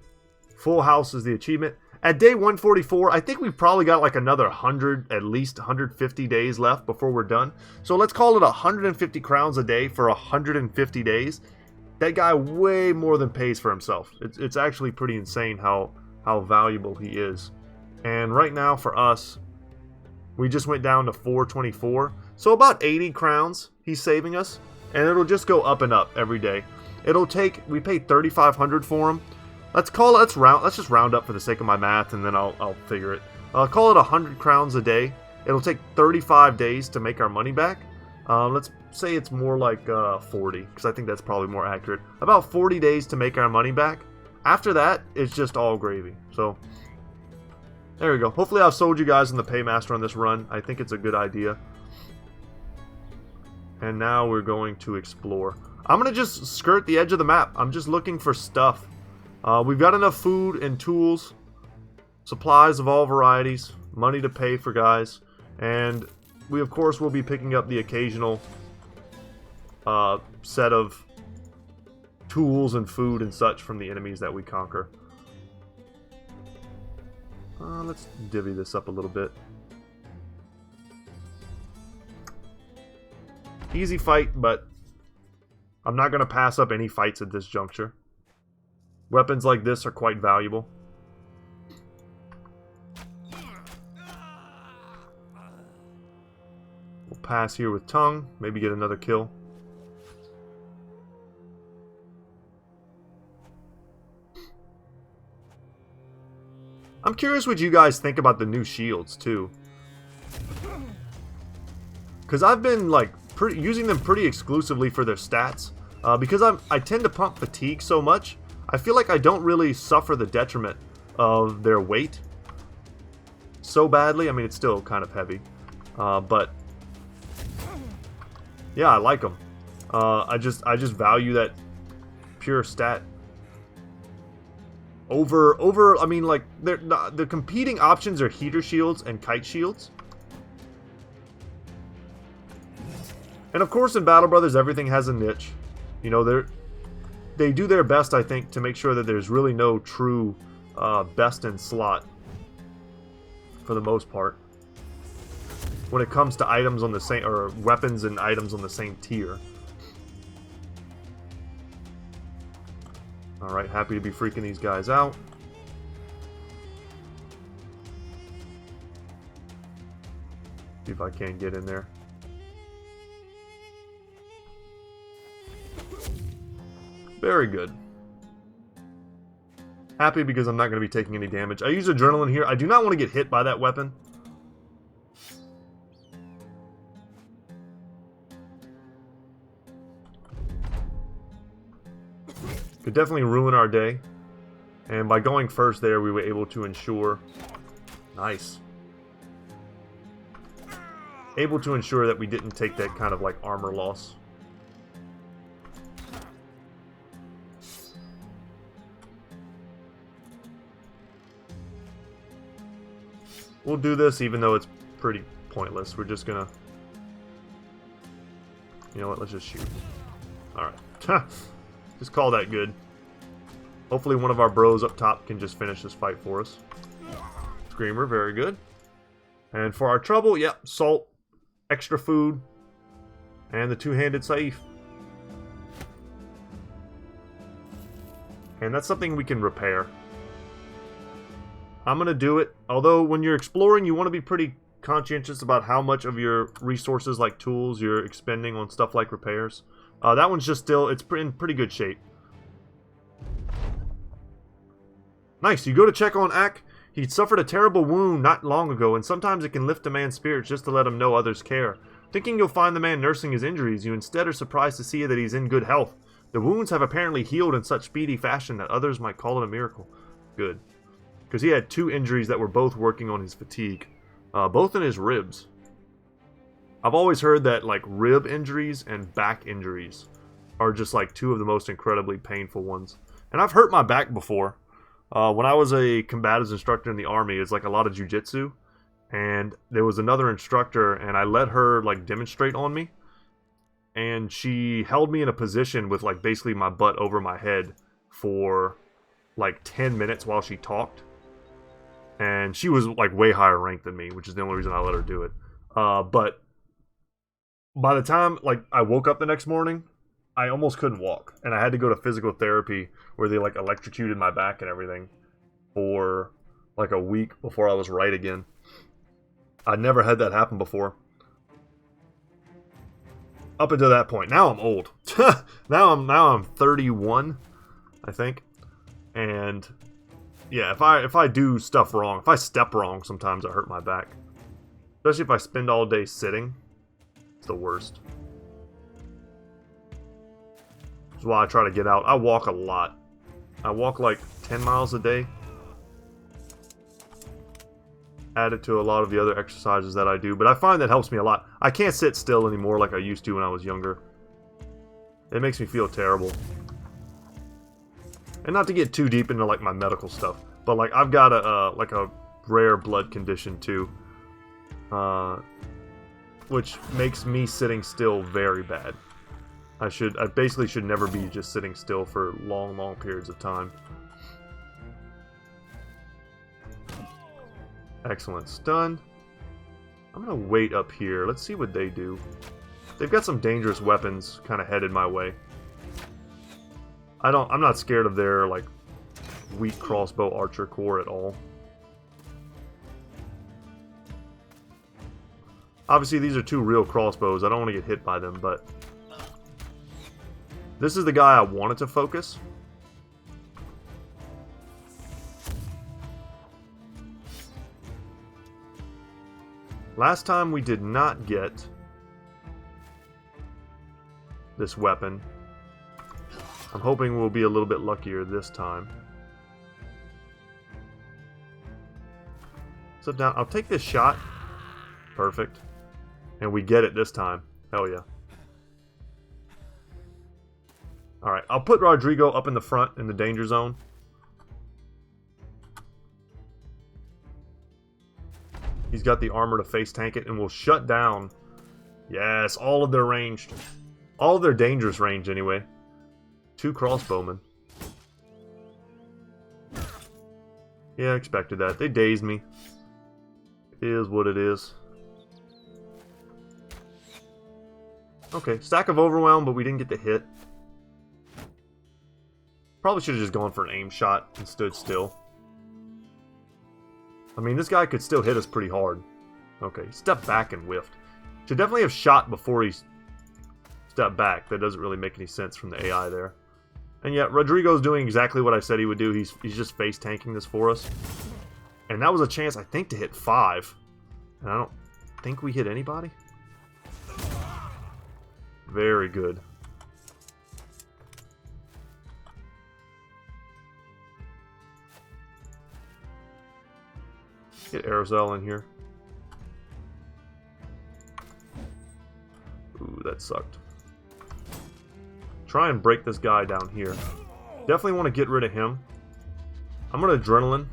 Full house is the achievement. At day 144, I think we've probably got like another 100, at least 150 days left before we're done. So let's call it 150 crowns a day for 150 days. That guy way more than pays for himself. It's actually pretty insane how valuable he is. And right now for us, we just went down to 424. So about 80 crowns he's saving us. And it'll just go up and up every day. It'll take, we paid 3,500 for him. Let's just round up for the sake of my math, and then I'll figure it. Call it 100 crowns a day. It'll take 35 days to make our money back. Let's say it's more like 40, because I think that's probably more accurate. About 40 days to make our money back. After that, it's just all gravy. So, there we go. Hopefully I've sold you guys in the paymaster on this run. I think it's a good idea. And now we're going to explore. I'm going to just skirt the edge of the map. I'm just looking for stuff. We've got enough food and tools, supplies of all varieties, money to pay for guys, and we of course will be picking up the occasional set of tools and food and such from the enemies that we conquer. Let's divvy this up a little bit. Easy fight, but I'm not going to pass up any fights at this juncture. Weapons like this are quite valuable. We'll pass here with tongue. Maybe get another kill. I'm curious what you guys think about the new shields too. Because I've been like using them pretty exclusively for their stats. Because I tend to pump fatigue so much. I feel like I don't really suffer the detriment of their weight so badly. I mean, it's still kind of heavy, but yeah, I like them. I just value that pure stat over. I mean, like the competing options are heater shields and kite shields, and of course in Battle Brothers everything has a niche. You know, they do their best, I think, to make sure that there's really no true best in slot for the most part when it comes to items on the same, or weapons and items on the same tier. Alright, happy to be freaking these guys out. See if I can get in there. Very good. Happy because I'm not going to be taking any damage. I use adrenaline here. I do not want to get hit by that weapon. Could definitely ruin our day. And by going first there, we were able to ensure... Nice. Able to ensure that we didn't take that kind of like armor loss. We'll do this even though it's pretty pointless. We're just gonna... You know what, let's just shoot. Alright. Just call that good. Hopefully one of our bros up top can just finish this fight for us. Screamer, very good. And for our trouble, yep, salt, extra food, and the two-handed Saif. And that's something we can repair. I'm going to do it. Although when you're exploring, you want to be pretty conscientious about how much of your resources like tools you're expending on stuff like repairs. That one's just still, it's in pretty good shape. Nice, you go to check on Ak. He'd suffered a terrible wound not long ago, and sometimes it can lift a man's spirits just to let him know others care. Thinking you'll find the man nursing his injuries, you instead are surprised to see that he's in good health. The wounds have apparently healed in such speedy fashion that others might call it a miracle. Good. Because he had 2 injuries that were both working on his fatigue. Both in his ribs. I've always heard that like rib injuries and back injuries are just like 2 of the most incredibly painful ones. And I've hurt my back before. When I was a combatives instructor in the army, it's like a lot of jiu-jitsu. And there was another instructor, and I let her like demonstrate on me. And she held me in a position with like basically my butt over my head for like 10 minutes while she talked. And she was like way higher ranked than me, which is the only reason I let her do it. But by the time like I woke up the next morning, I almost couldn't walk, and I had to go to physical therapy where they like electrocuted my back and everything for like a week before I was right again. I'd never had that happen before. Up until that point. Now I'm old. now I'm 31, I think. And yeah, if I do stuff wrong, if I step wrong, sometimes I hurt my back. Especially if I spend all day sitting. It's the worst. That's why I try to get out. I walk a lot. I walk like 10 miles a day. Added to a lot of the other exercises that I do, but I find that helps me a lot. I can't sit still anymore like I used to when I was younger. It makes me feel terrible. And not to get too deep into like my medical stuff, but like I've got a rare blood condition too, which makes me sitting still very bad. I basically should never be just sitting still for long periods of time. Excellent. Stun. I'm going to wait up here. Let's see what they do. They've got some dangerous weapons kind of headed my way. I'm not scared of their, like, weak crossbow archer core at all. Obviously, these are two real crossbows. I don't want to get hit by them, but this is the guy I wanted to focus. Last time we did not get this weapon. I'm hoping we'll be a little bit luckier this time. So down, I'll take this shot. Perfect. And we get it this time. Hell yeah. Alright, I'll put Rodrigo up in the front in the danger zone. He's got the armor to face tank it, and we'll shut down. Yes, all of their ranged. All of their dangerous range, anyway. 2 crossbowmen. Yeah, I expected that. They dazed me. It is what it is. Okay, stack of overwhelm, but we didn't get the hit. Probably should have just gone for an aim shot and stood still. I mean, this guy could still hit us pretty hard. Okay, step back and whiffed. Should definitely have shot before he stepped back. That doesn't really make any sense from the AI there. And yeah, Rodrigo's doing exactly what I said he would do. He's just face tanking this for us. And that was a chance, I think, to hit 5. And I don't think we hit anybody. Very good. Get Aerosol in here. Ooh, that sucked. Try and break this guy down here. Definitely want to get rid of him. I'm going to Adrenaline.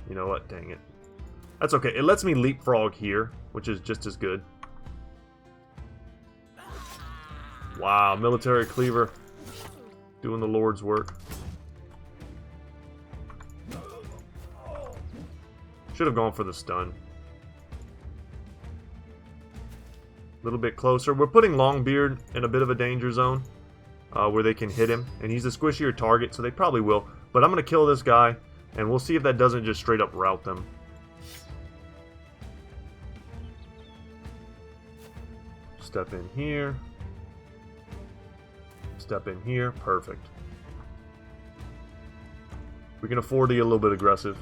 You know what? Dang it. That's okay. It lets me leapfrog here, which is just as good. Wow, military cleaver. Doing the Lord's work. Should have gone for the stun. A little bit closer. We're putting Longbeard in a bit of a danger zone where they can hit him. And he's a squishier target, so they probably will. But I'm going to kill this guy, and we'll see if that doesn't just straight up rout them. Step in here. Step in here. Perfect. We can afford to get a little bit aggressive.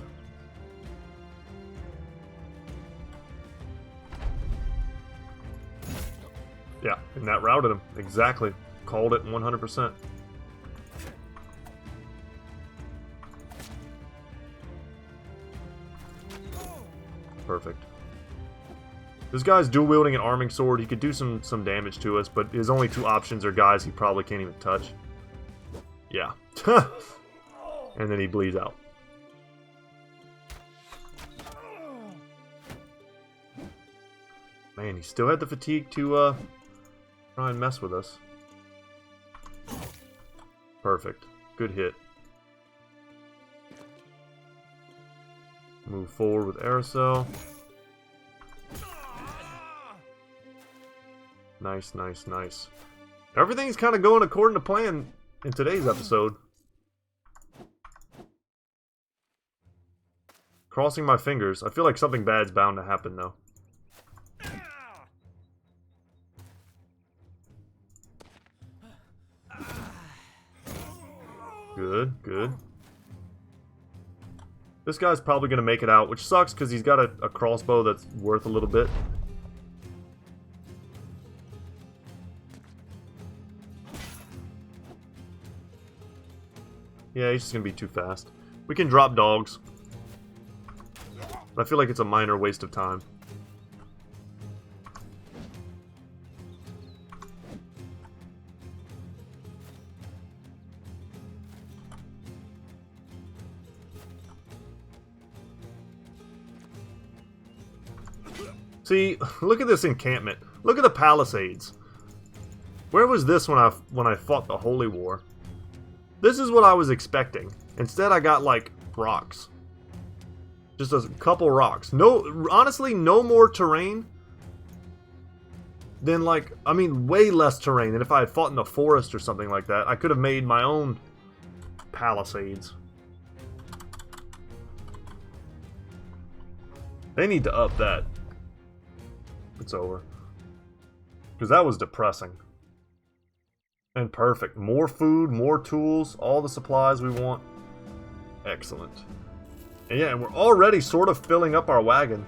Yeah, and that routed him. Exactly. Called it 100%. Perfect. This guy's dual wielding an arming sword. He could do some damage to us, but his only 2 options are guys he probably can't even touch. Yeah. And then he bleeds out. Man, he still had the fatigue to try and mess with us. Perfect. Good hit. Move forward with Aerosol. Nice, nice, nice. Everything's kind of going according to plan in today's episode. Crossing my fingers. I feel like something bad's bound to happen, though. Good, good. This guy's probably going to make it out, which sucks because he's got a crossbow that's worth a little bit. Yeah, he's just going to be too fast. We can drop dogs. But I feel like it's a minor waste of time. See, look at this encampment. Look at the palisades. Where was this when I fought the Holy War? This is what I was expecting. Instead, I got, like, rocks. Just a couple rocks. No, honestly, no more terrain than, like, I mean, way less terrain than if I had fought in the forest or something like that. I could have made my own palisades. They need to up that. It's over. Because that was depressing. And perfect. More food, more tools, all the supplies we want. Excellent. And yeah, and we're already sort of filling up our wagon.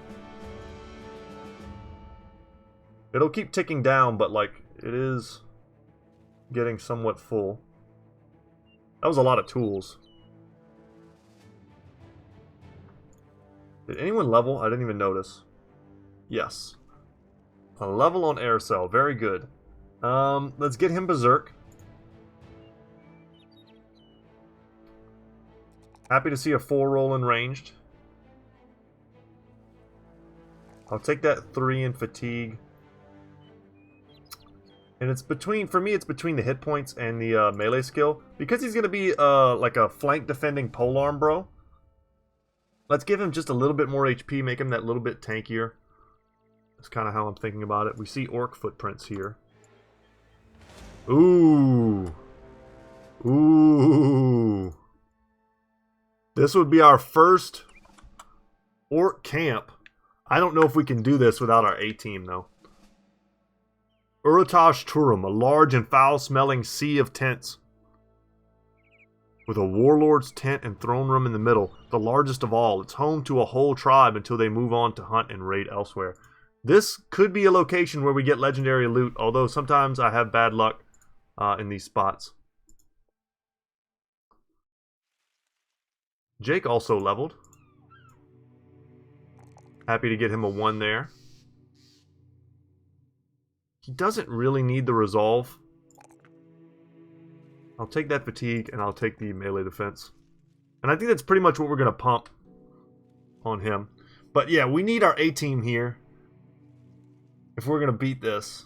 It'll keep ticking down, but like, it is getting somewhat full. That was a lot of tools. Did anyone level? I didn't even notice. Yes. A level on air cell. Very good. Let's get him berserk. Happy to see a 4 roll in ranged. I'll take that 3 in fatigue. And it's between, for me, it's between the hit points and the melee skill. Because he's going to be like a flank defending polearm bro. Let's give him just a little bit more HP, make him that little bit tankier. That's kind of how I'm thinking about it. We see orc footprints here. Ooh. Ooh. This would be our first orc camp. I don't know if we can do this without our A-team, though. Uratash Turum, a large and foul-smelling sea of tents. With a warlord's tent and throne room in the middle, the largest of all. It's home to a whole tribe until they move on to hunt and raid elsewhere. This could be a location where we get legendary loot, although sometimes I have bad luck in these spots. Jake also leveled. Happy to get him a 1 there. He doesn't really need the resolve. I'll take that fatigue and I'll take the melee defense. And I think that's pretty much what we're going to pump on him. But yeah, we need our A-team here if we're going to beat this.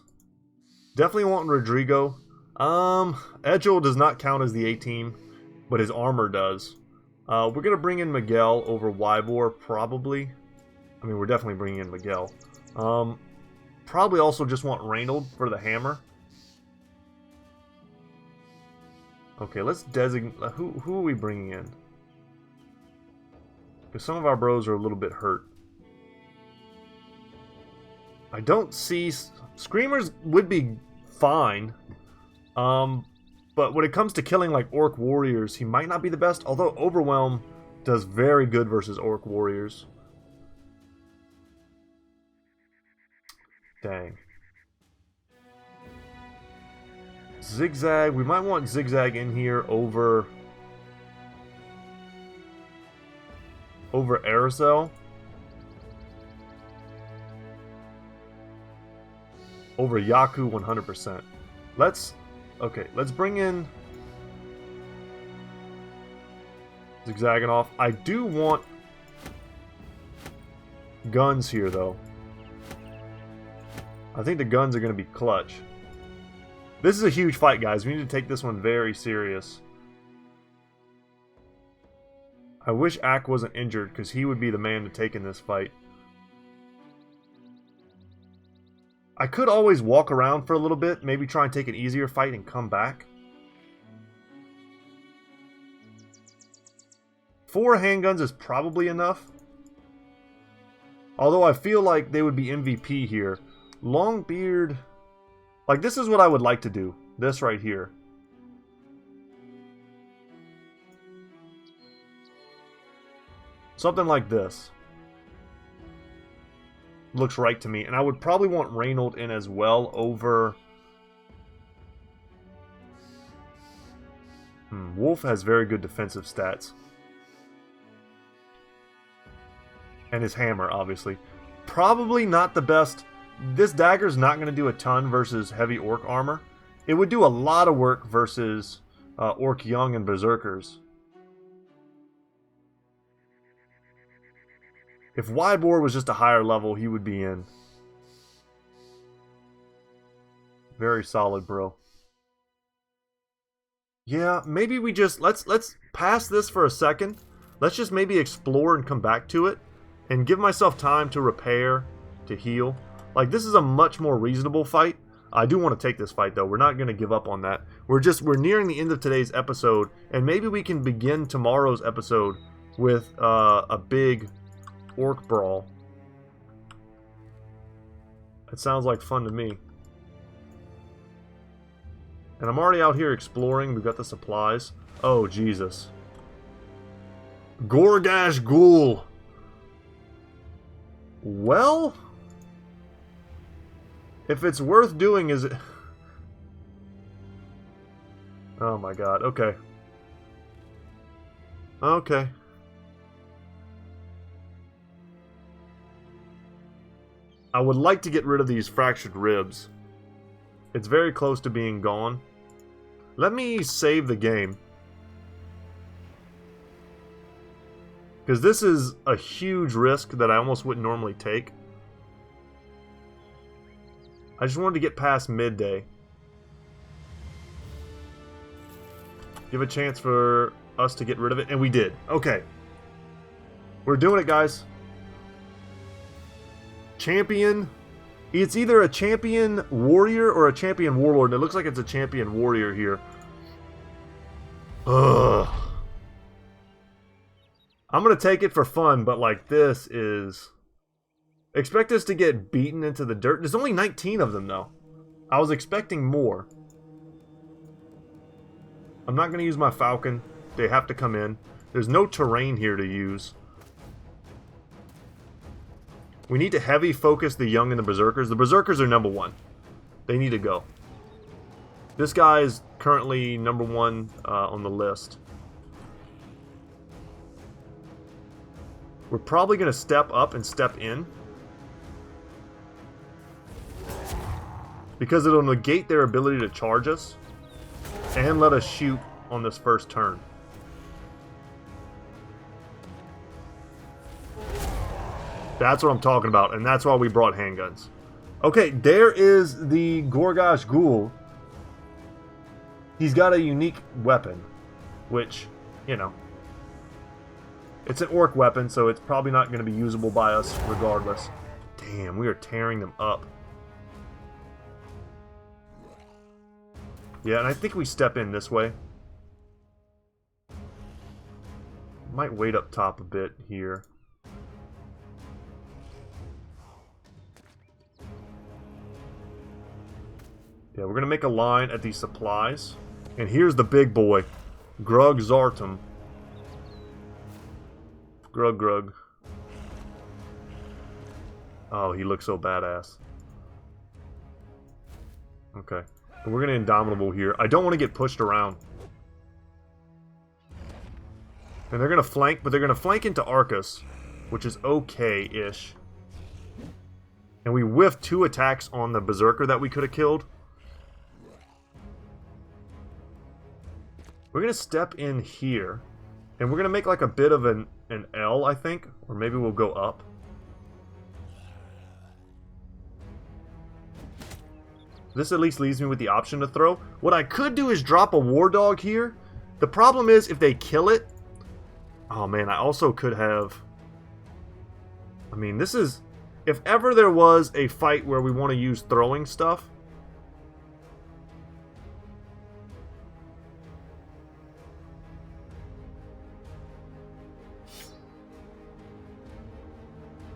Definitely want Rodrigo. Edgel does not count as the A-team, but his armor does. We're going to bring in Miguel over Wybor, probably. I mean, we're definitely bringing in Miguel. Probably also just want Reynold for the hammer. Okay, let's designate... Who are we bringing in? Because some of our bros are a little bit hurt. I don't see... Screamers would be fine. But when it comes to killing like orc warriors, he might not be the best. Although Overwhelm does very good versus orc warriors. Dang. Zigzag. We might want Zigzag in here over Aerosol. Over Yaku 100%. Let's bring in... Zigzagging off. I do want guns here, though. I think the guns are going to be clutch. This is a huge fight, guys. We need to take this one very serious. I wish Ak wasn't injured, because he would be the man to take in this fight. I could always walk around for a little bit, maybe try and take an easier fight and come back. 4 handguns is probably enough. Although I feel like they would be MVP here. Longbeard... Like, this is what I would like to do. This right here. Something like this. Looks right to me. And I would probably want Reynold in as well over... Wolf has very good defensive stats. And his hammer, obviously. Probably not the best... This dagger's not going to do a ton versus heavy orc armor. It would do a lot of work versus orc young and berserkers. If Wybor was just a higher level, he would be in. Very solid, bro. Yeah, maybe we just... Let's pass this for a second. Let's just maybe explore and come back to it. And give myself time to repair, to heal. Like, this is a much more reasonable fight. I do want to take this fight, though. We're not going to give up on that. We're nearing the end of today's episode. And maybe we can begin tomorrow's episode with a big orc brawl. It sounds like fun to me. And I'm already out here exploring. We've got the supplies. Oh, Jesus. Gorgash-Ghul. Well... If it's worth doing, is it... Oh my god, okay. Okay. I would like to get rid of these fractured ribs. It's very close to being gone. Let me save the game. Because this is a huge risk that I almost wouldn't normally take. I just wanted to get past midday. Give a chance for us to get rid of it, and we did. Okay. We're doing it, guys. Champion. It's either a champion warrior or a champion warlord, and it looks like it's a champion warrior here. Ugh. I'm going to take it for fun, but like this is... Expect us to get beaten into the dirt. There's only 19 of them, though. I was expecting more. I'm not going to use my falcon. They have to come in. There's no terrain here to use. We need to heavy focus the young and the berserkers. The berserkers are number 1. They need to go. This guy is currently number 1 on the list. We're probably going to step up and step in. Because it'll negate their ability to charge us. And let us shoot on this first turn. That's what I'm talking about. And that's why we brought handguns. Okay, there is the Gorgash-Ghul. He's got a unique weapon. Which, you know. It's an orc weapon, so it's probably not going to be usable by us regardless. Damn, we are tearing them up. Yeah, and I think we step in this way. Might wait up top a bit here. Yeah, we're going to make a line at these supplies. And here's the big boy. Grug-Zartum. Grug. Oh, he looks so badass. Okay. We're going to Indomitable here. I don't want to get pushed around. And they're going to flank, but they're going to flank into Arcus, which is okay-ish. And we whiffed 2 attacks on the Berserker that we could have killed. We're going to step in here. And we're going to make like a bit of an L, I think. Or maybe we'll go up. This at least leaves me with the option to throw. What I could do is drop a war dog here. The problem is if they kill it... Oh man, I also could have... I mean, this is... If ever there was a fight where we want to use throwing stuff...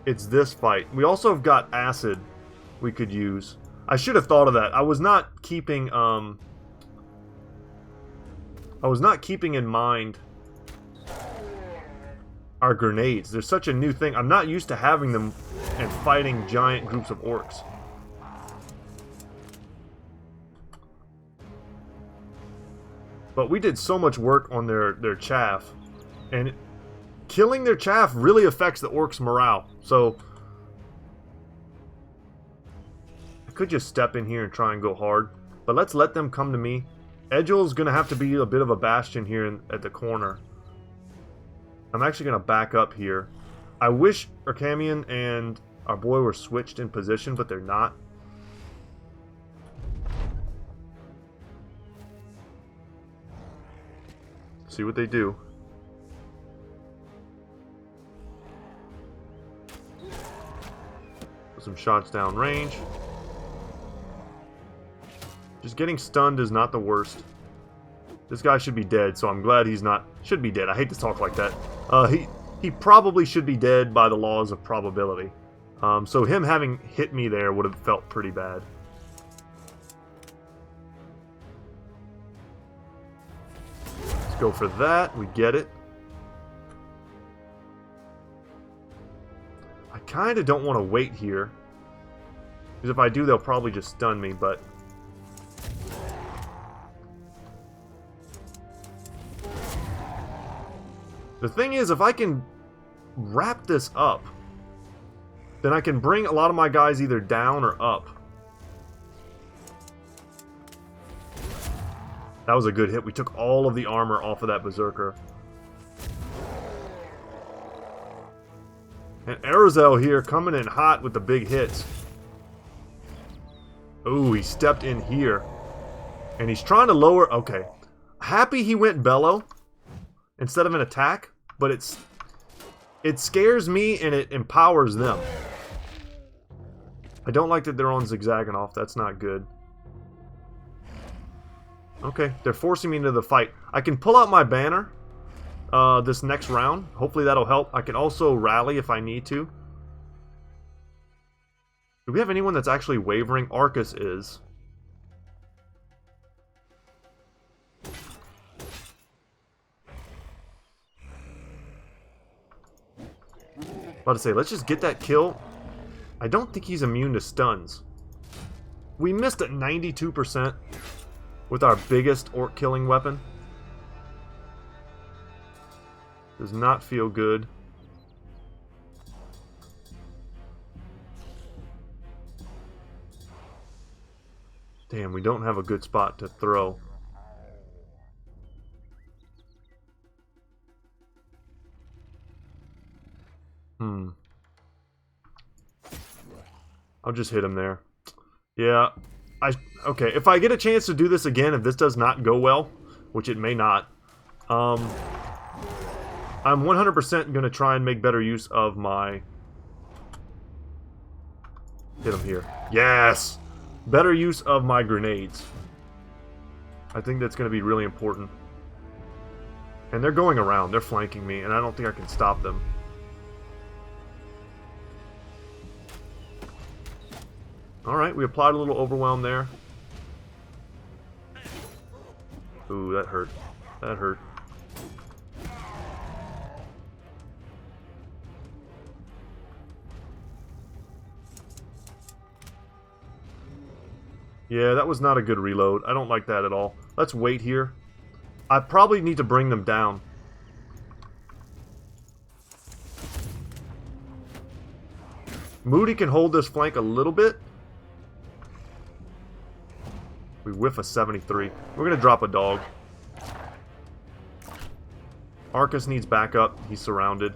It's this fight. We also have got acid we could use. I should have thought of that. I was not keeping in mind our grenades. There's such a new thing. I'm not used to having them and fighting giant groups of orcs. But we did so much work on their chaff, and killing their chaff really affects the orcs' morale. So I could just step in here and try and go hard, but let's let them come to me. Edgel's going to have to be a bit of a bastion here at the corner. I'm actually going to back up here. I wish Urkamian and our boy were switched in position, but they're not. See what they do. Some shots down range. Just getting stunned is not the worst. This guy should be dead, so I'm glad he's not... Should be dead. I hate to talk like that. He probably should be dead by the laws of probability. So him having hit me there would have felt pretty bad. Let's go for that. We get it. I kind of don't want to wait here. Because if I do, they'll probably just stun me, but... The thing is, if I can wrap this up, then I can bring a lot of my guys either down or up. That was a good hit. We took all of the armor off of that berserker. And Arozel here coming in hot with the big hits. Ooh, he stepped in here. And he's trying to lower... Okay. Happy he went bellow instead of an attack. But it scares me and it empowers them. I don't like that they're on zigzagging off. That's not good. Okay, they're forcing me into the fight. I can pull out my banner this next round. Hopefully that'll help. I can also rally if I need to. Do we have anyone that's actually wavering? Arcus is. About to say, let's just get that kill. I don't think he's immune to stuns. We missed at 92% with our biggest orc killing weapon. Does not feel good. Damn, we don't have a good spot to throw. I'll just hit him there. Yeah. Okay, if I get a chance to do this again, if this does not go well, which it may not, I'm 100% going to try and make better use of my... Hit him here. Yes! Better use of my grenades. I think that's going to be really important. And they're going around. They're flanking me, and I don't think I can stop them. Alright, we applied a little overwhelm there. Ooh, that hurt. That hurt. Yeah, that was not a good reload. I don't like that at all. Let's wait here. I probably need to bring them down. Moody can hold this flank a little bit. We whiff a 73. We're going to drop a dog. Arcus needs backup. He's surrounded.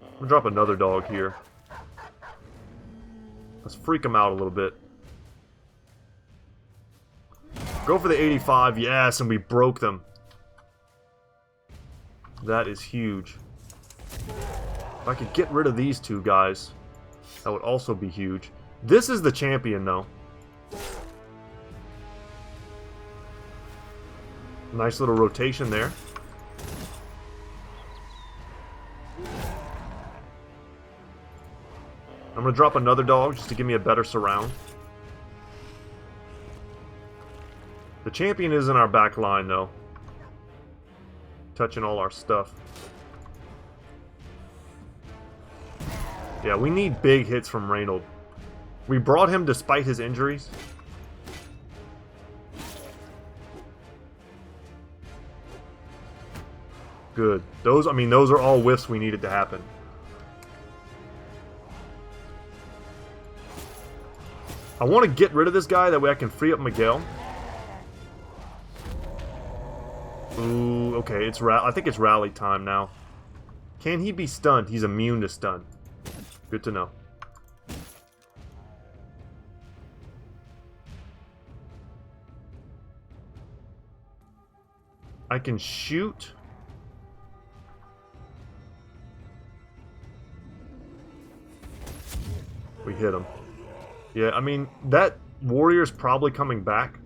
I'm gonna drop another dog here. Let's freak him out a little bit. Go for the 85. Yes, and we broke them. That is huge. If I could get rid of these two guys, that would also be huge. This is the champion, though. Nice little rotation there. I'm going to drop another dog just to give me a better surround. The champion is in our back line, though. Touching all our stuff. Yeah, we need big hits from Reynold. We brought him despite his injuries. Good. Those are all whiffs we needed to happen. I want to get rid of this guy, that way I can free up Miguel. Ooh, okay, I think it's rally time now. Can he be stunned? He's immune to stun. Good to know. I can shoot. We hit him. Yeah, I mean, that warrior's probably coming back,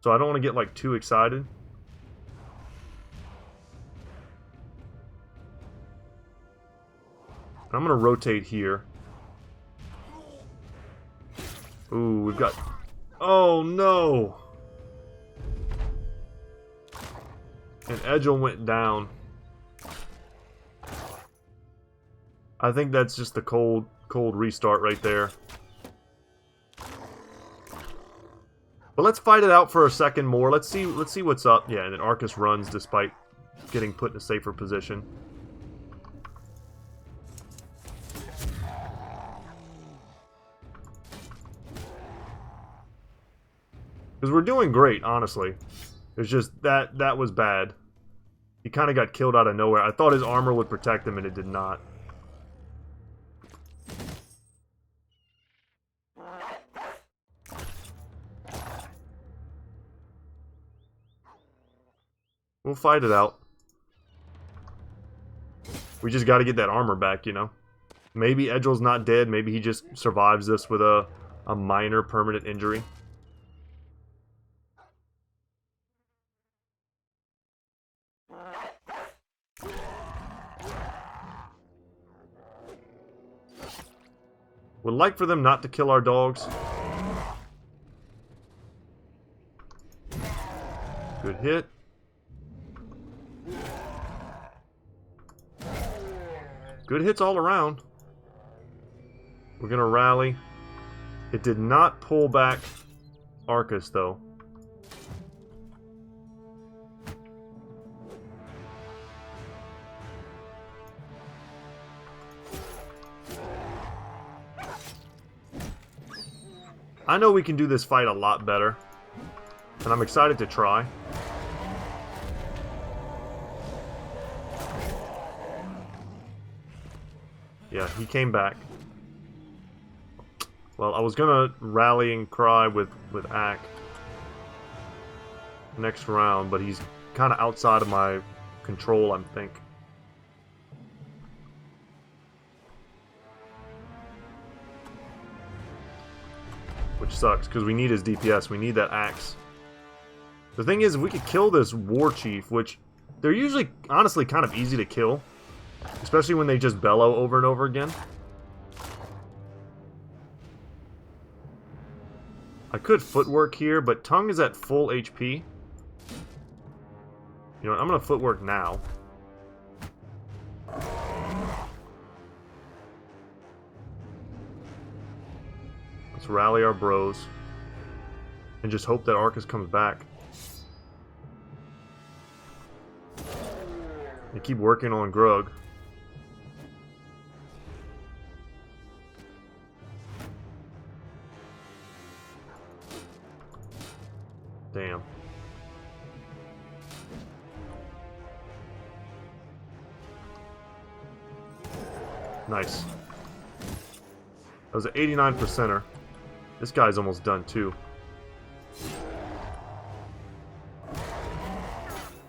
so I don't want to get, like, too excited. I'm going to rotate here. Ooh, we've got... Oh, no! And Edgel went down. I think that's just the cold restart right there. But let's fight it out for a second more. Let's see what's up. Yeah, and then Arcus runs despite getting put in a safer position. Because we're doing great, honestly. It's just that was bad. He kind of got killed out of nowhere. I thought his armor would protect him, and it did not. We'll fight it out. We just got to get that armor back, you know? Maybe Edgel's not dead. Maybe he just survives this with a minor permanent injury. Would like for them not to kill our dogs. Good hit. Good hits all around. We're gonna rally. It did not pull back Arcus, though. I know we can do this fight a lot better, and I'm excited to try. Yeah, he came back. Well, I was gonna rally and cry with Ack next round, but he's kind of outside of my control, I think. Which sucks, because we need his DPS. We need that axe. The thing is, if we could kill this war chief, which they're usually, honestly, kind of easy to kill. Especially when they just bellow over and over again. I could footwork here, but Tongue is at full HP. You know what, I'm going to footwork now. Let's rally our bros. And just hope that Arcus comes back. They keep working on Grug. Damn. Nice. That was an 89%er. This guy's almost done too.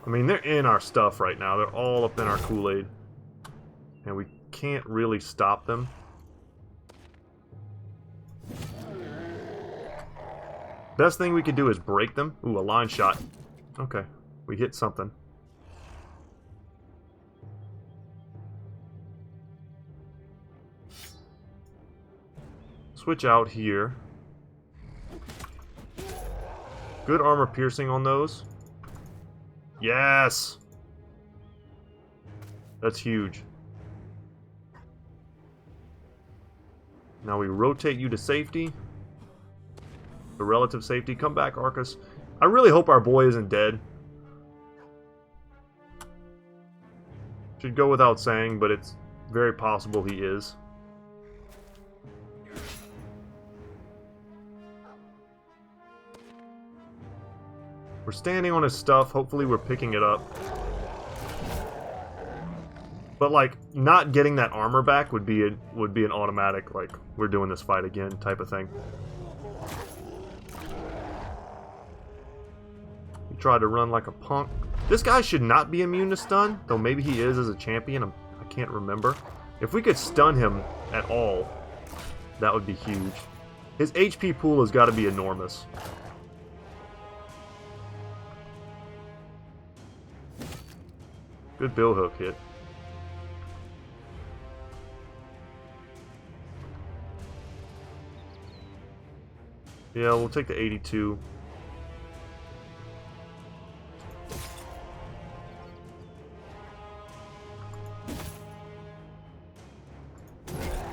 I mean, they're in our stuff right now. They're all up in our Kool-Aid. And we can't really stop them. Best thing we could do is break them. Ooh, a line shot. Okay, we hit something. Switch out here. Good armor piercing on those. Yes! That's huge. Now we rotate you to safety. The relative safety. Come back, Arcus. I really hope our boy isn't dead. Should go without saying, but it's very possible he is. We're standing on his stuff. Hopefully we're picking it up. But, like, not getting that armor back would be an automatic, like, we're doing this fight again type of thing. He tried to run like a punk. This guy should not be immune to stun, though maybe he is as a champion. I can't remember. If we could stun him at all, that would be huge. His HP pool has got to be enormous. Good bill hook hit. Yeah, we'll take the 82.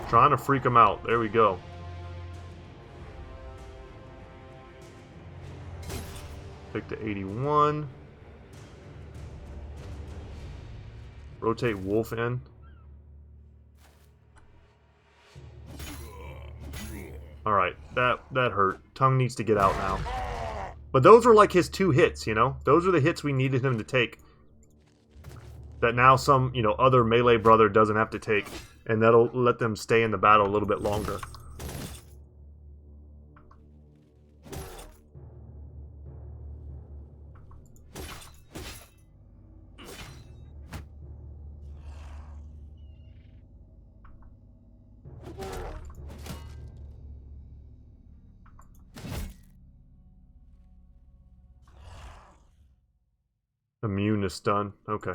Trying to freak him out. There we go. Take the 81. Rotate Wolf in. Alright, that hurt. Tongue needs to get out now. But those were like his 2 hits, you know? Those are the hits we needed him to take. That now some, you know, other melee brother doesn't have to take. And that'll let them stay in the battle a little bit longer. Immune to stun. Okay.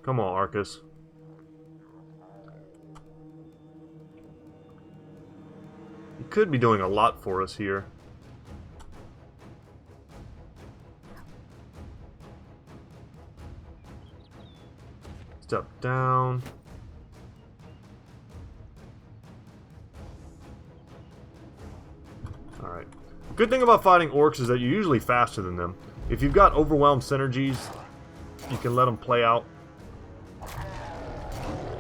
Come on, Arcus. He could be doing a lot for us here. Step down. Alright. Good thing about fighting orcs is that you're usually faster than them. If you've got overwhelmed synergies, you can let them play out.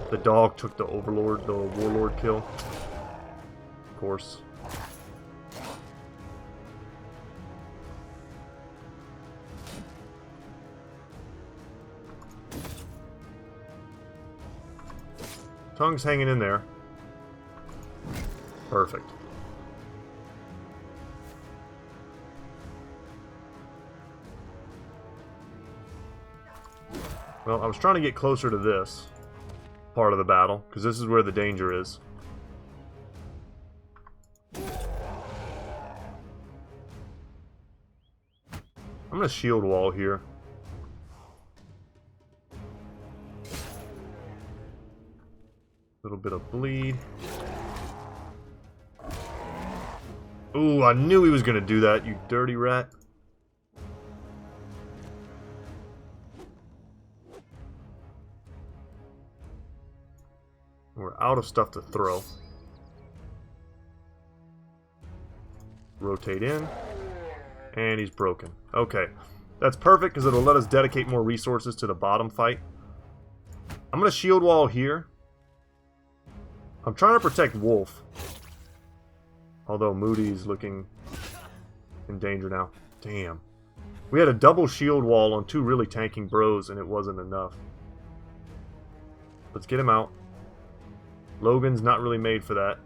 The dog took the overlord, the warlord kill. Of course. Tongue's hanging in there. Perfect. Well, I was trying to get closer to this part of the battle, because this is where the danger is. I'm going to shield wall here. Little bit of bleed. Ooh, I knew he was going to do that, you dirty rat. We're out of stuff to throw. Rotate in. And he's broken. Okay. That's perfect because it'll let us dedicate more resources to the bottom fight. I'm going to shield wall here. I'm trying to protect Wolf. Although Moody's looking in danger now. Damn. We had a double shield wall on 2 really tanking bros, and it wasn't enough. Let's get him out. Logan's not really made for that.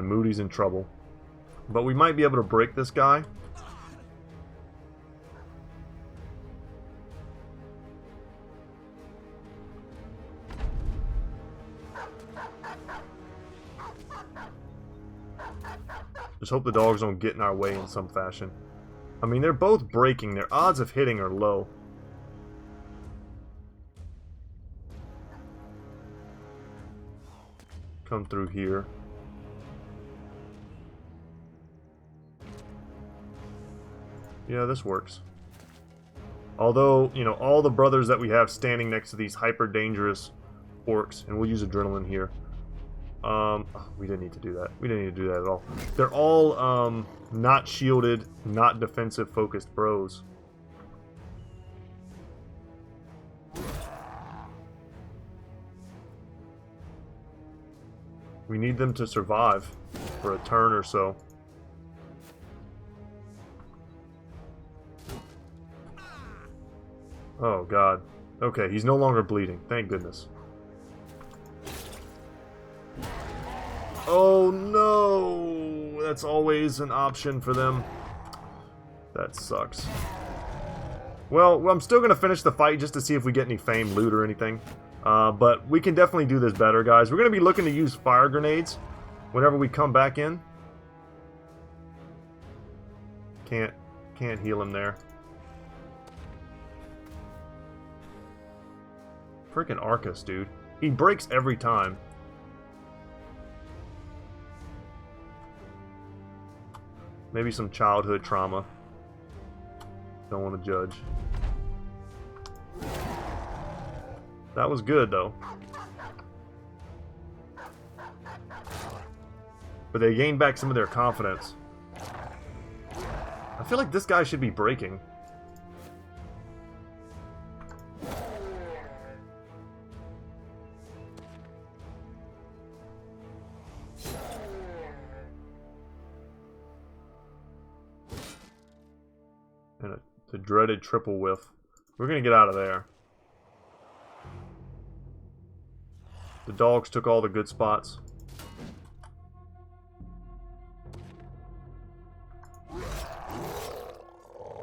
Moody's in trouble. But we might be able to break this guy. Just hope the dogs don't get in our way in some fashion. I mean, they're both breaking. Their odds of hitting are low. Come through here. Yeah, this works. Although, you know, all the brothers that we have standing next to these hyper dangerous orcs, and we'll use adrenaline here. We didn't need to do that. We didn't need to do that at all. They're all not shielded, not defensive focused bros. We need them to survive for a turn or so. Oh god. Okay, he's no longer bleeding. Thank goodness. Oh no! That's always an option for them. That sucks. Well, I'm still going to finish the fight just to see if we get any fame, loot, or anything. But we can definitely do this better, guys. We're going to be looking to use fire grenades whenever we come back in. Can't heal him there. Freaking Arcus, dude. He breaks every time. Maybe some childhood trauma. Don't want to judge. That was good, though. But they gained back some of their confidence. I feel like this guy should be breaking. And the dreaded triple whiff. We're gonna get out of there. The dogs took all the good spots.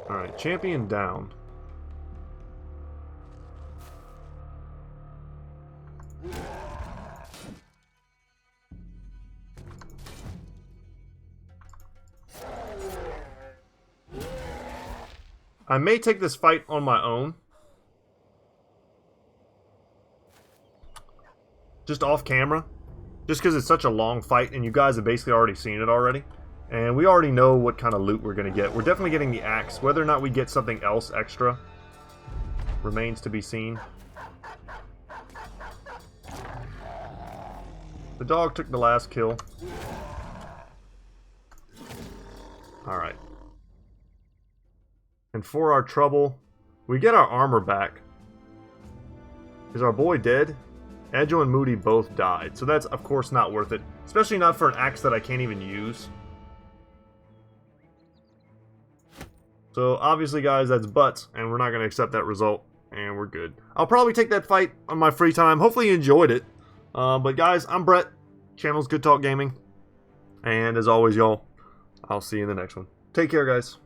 Alright, champion down. I may take this fight on my own. Just off camera. Just because it's such a long fight and you guys have basically already seen it already. And we already know what kind of loot we're going to get. We're definitely getting the axe. Whether or not we get something else extra remains to be seen. The dog took the last kill. Alright. And for our trouble, we get our armor back. Is our boy dead? Edgel and Moody both died, so that's of course not worth it. Especially not for an axe that I can't even use. So obviously guys, that's butts, and we're not going to accept that result, and we're good. I'll probably take that fight on my free time. Hopefully you enjoyed it. But guys, I'm Brett. Channel's Goodtalk Gaming. And as always, y'all, I'll see you in the next one. Take care, guys.